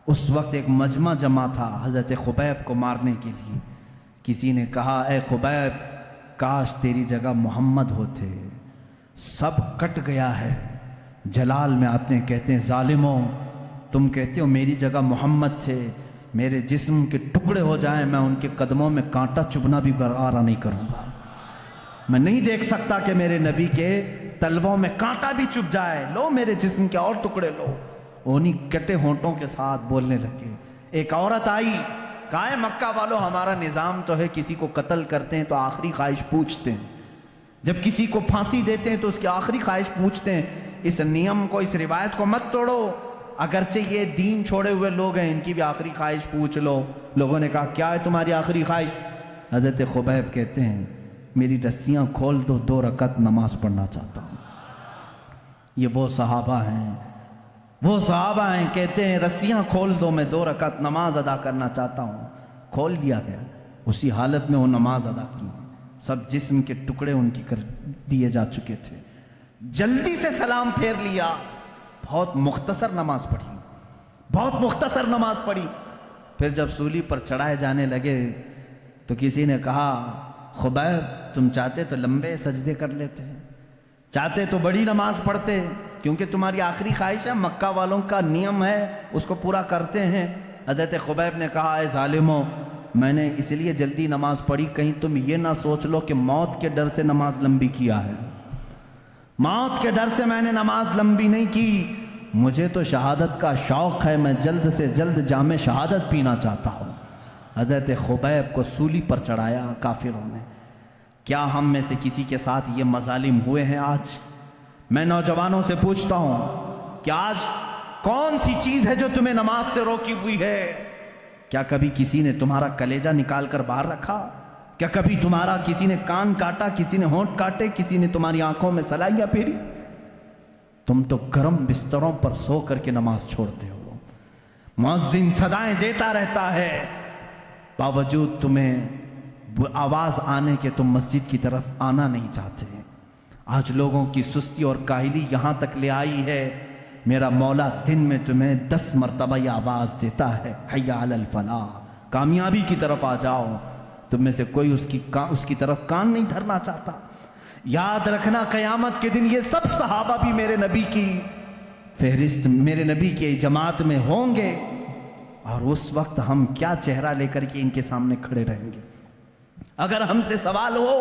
اس وقت ایک مجمع جمع تھا حضرت خبیب کو مارنے کے لیے. کسی نے کہا اے خبیب کاش تیری جگہ محمد ہوتے. سب کٹ گیا ہے. جلال میں آتے ہیں، کہتے ہیں ظالموں تم کہتے ہو میری جگہ محمد تھے، میرے جسم کے ٹکڑے ہو جائیں میں ان کے قدموں میں کانٹا چبھنا بھی گوارا نہیں کروں گا. میں نہیں دیکھ سکتا کہ میرے نبی کے تلووں میں کانٹا بھی چبھ جائے. لو میرے جسم کے اور ٹکڑے لو. انہیں کٹے ہونٹوں کے ساتھ بولنے لگے. ایک عورت آئی، کہا ہے مکہ والوں ہمارا نظام تو ہے کسی کو قتل کرتے ہیں تو آخری خواہش پوچھتے ہیں، جب کسی کو پھانسی دیتے ہیں تو اس کی آخری خواہش پوچھتے ہیں. اس نیم کو، اس روایت کو مت توڑو، اگرچہ یہ دین چھوڑے ہوئے لوگ ہیں، ان کی بھی آخری خواہش پوچھ لو. لوگوں نے کہا کیا ہے تمہاری آخری خواہش؟ حضرت خبیب کہتے ہیں میری رسیاں کھول دو، 2 رکعت نماز پڑھنا چاہتا ہوں. یہ وہ صحابہ ہیں، وہ صحابہ ہیں، کہتے ہیں رسیاں کھول دو، میں 2 رکعت نماز ادا کرنا چاہتا ہوں. کھول دیا گیا. اسی حالت میں وہ نماز ادا کی. سب جسم کے ٹکڑے ان کی کر دیے جا چکے تھے. جلدی سے سلام پھیر لیا. بہت مختصر نماز پڑھی، بہت مختصر نماز پڑھی. پھر جب سولی پر چڑھائے جانے لگے تو کسی نے کہا خبیب تم چاہتے تو لمبے سجدے کر لیتے، چاہتے تو بڑی نماز پڑھتے، کیونکہ تمہاری آخری خواہش ہے، مکہ والوں کا نیم ہے اس کو پورا کرتے ہیں. حضرت خبیب نے کہا اے ظالموں میں نے اس لیے جلدی نماز پڑھی کہیں تم یہ نہ سوچ لو کہ موت کے ڈر سے نماز لمبی کیا ہے. موت کے ڈر سے میں نے نماز لمبی نہیں کی، مجھے تو شہادت کا شوق ہے، میں جلد سے جلد جام شہادت پینا چاہتا ہوں. حضرت خبیب کو سولی پر چڑھایا کافروں نے. کیا ہم میں سے کسی کے ساتھ یہ مظالم ہوئے ہیں آج؟ میں نوجوانوں سے پوچھتا ہوں کہ آج کون سی چیز ہے جو تمہیں نماز سے روکی ہوئی ہے؟ کیا کبھی کسی نے تمہارا کلیجہ نکال کر باہر رکھا؟ کیا کبھی تمہارا کسی نے کان کاٹا، کسی نے ہونٹ کاٹے، کسی نے تمہاری آنکھوں میں سلائیاں پھیری؟ تم تو گرم بستروں پر سو کر کے نماز چھوڑتے ہو. مؤذن صدائیں دیتا رہتا ہے، باوجود تمہیں آواز آنے کے تم مسجد کی طرف آنا نہیں چاہتے. آج لوگوں کی سستی اور کاہلی یہاں تک لے آئی ہے. میرا مولا دن میں تمہیں 10 مرتبہ یہ آواز دیتا ہے حی علی الفلاح، کامیابی کی طرف آ جاؤ. تم میں سے کوئی اس کی طرف کان نہیں دھرنا چاہتا. یاد رکھنا قیامت کے دن یہ سب صحابہ بھی میرے نبی کی فہرست، میرے نبی کی جماعت میں ہوں گے، اور اس وقت ہم کیا چہرہ لے کر کے ان کے سامنے کھڑے رہیں گے. اگر ہم سے سوال ہو،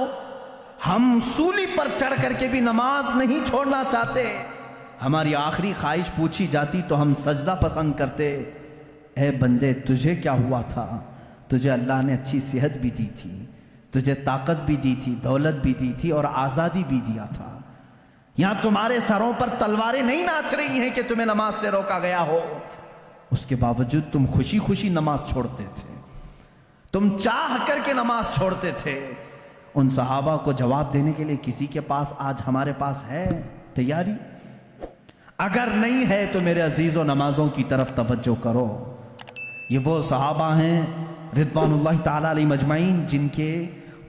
ہم سولی پر چڑھ کر کے بھی نماز نہیں چھوڑنا چاہتے. ہماری آخری خواہش پوچھی جاتی تو ہم سجدہ پسند کرتے. اے بندے تجھے کیا ہوا تھا؟ تجھے اللہ نے اچھی صحت بھی دی تھی، تجھے طاقت بھی دی تھی، دولت بھی دی تھی اور آزادی بھی دیا تھا. یہاں تمہارے سروں پر تلواریں نہیں ناچ رہی ہیں کہ تمہیں نماز سے روکا گیا ہو. اس کے باوجود تم خوشی خوشی نماز چھوڑتے تھے، تم چاہ کر کے نماز چھوڑتے تھے۔ ان صحابہ کو جواب دینے کے لیے کسی کے پاس آج ہمارے پاس ہے تیاری؟ اگر نہیں ہے تو میرے عزیزوں نمازوں کی طرف توجہ کرو۔ یہ وہ صحابہ ہیں رضوان اللہ تعالیٰ علیہ مجمعین جن کے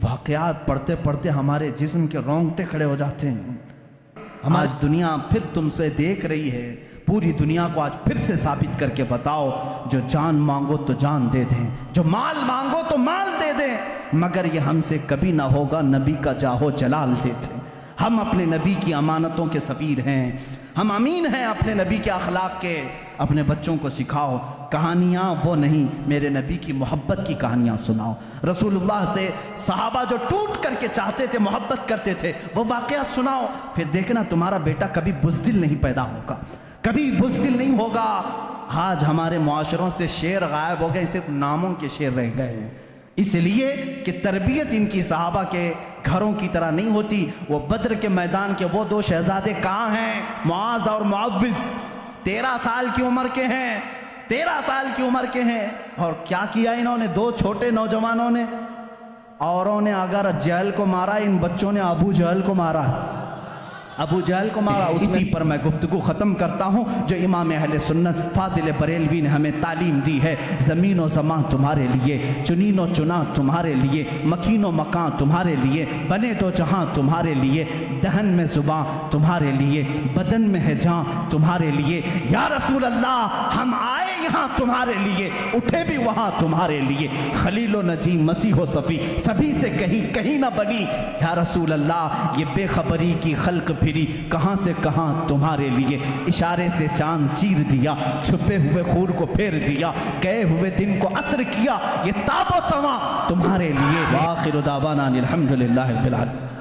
واقعات پڑھتے پڑھتے ہمارے جسم کے رونگٹے کھڑے ہو جاتے ہیں۔ آج دنیا پھر تم سے دیکھ رہی ہے، پوری دنیا کو آج پھر سے ثابت کر کے بتاؤ، جو جان مانگو تو جان دے دیں، جو مال مانگو تو مال دے دیں، مگر یہ ہم سے کبھی نہ ہوگا نبی کا جاہو جلال دیتے۔ ہم اپنے نبی کی امانتوں کے سفیر ہیں، ہم امین ہیں اپنے نبی کے اخلاق کے۔ اپنے بچوں کو سکھاؤ، کہانیاں وہ نہیں، میرے نبی کی محبت کی کہانیاں سناؤ۔ رسول اللہ سے صحابہ جو ٹوٹ کر کے چاہتے تھے، محبت کرتے تھے، وہ واقعات سناؤ، پھر دیکھنا تمہارا بیٹا کبھی بزدل نہیں پیدا ہوگا، کبھی بزدل نہیں ہوگا۔ آج ہمارے معاشروں سے شعر غائب ہو گئے، صرف ناموں کے شعر رہ گئے ہیں، اس لیے کہ تربیت ان کی صحابہ کے گھروں کی طرح نہیں ہوتی۔ وہ بدر کے میدان کے وہ دو شہزادے کہاں ہیں؟ معاذ اور معوذ، 13 سال کی عمر کے ہیں، 13 سال کی عمر کے ہیں، اور کیا کیا انہوں نے؟ دو چھوٹے نوجوانوں نے، اوروں نے اگر جہل کو مارا، ان بچوں نے ابو جہل کو مارا، ابو جہل کو مارا۔ اسی پر میں گفتگو ختم کرتا ہوں جو امام اہل سنت فاضل بریلوی نے ہمیں تعلیم دی ہے۔ زمین و زمان تمہارے لیے، چنین و چنا تمہارے لیے، مکین و مکان تمہارے لیے، بنے دو جہاں تمہارے لیے، دہن میں زباں تمہارے لیے، بدن میں ہے جاں تمہارے لیے۔ یا رسول اللہ ہم آئے یہاں تمہارے لیے، اٹھے بھی وہاں تمہارے لیے، خلیل و نجی مسیح و صفی سبھی سے کہیں نہ بنی۔ یا رسول اللہ یہ بے خبری کی خلق پھری کہاں سے کہاں تمہارے لیے، اشارے سے چاند چیر دیا، چھپے ہوئے خور کو پھیر دیا، گئے ہوئے دن کو عصر کیا، یہ تاب و تواں تمہارے لیے۔ وآخر دعوانا الحمدللہ رب العالمین۔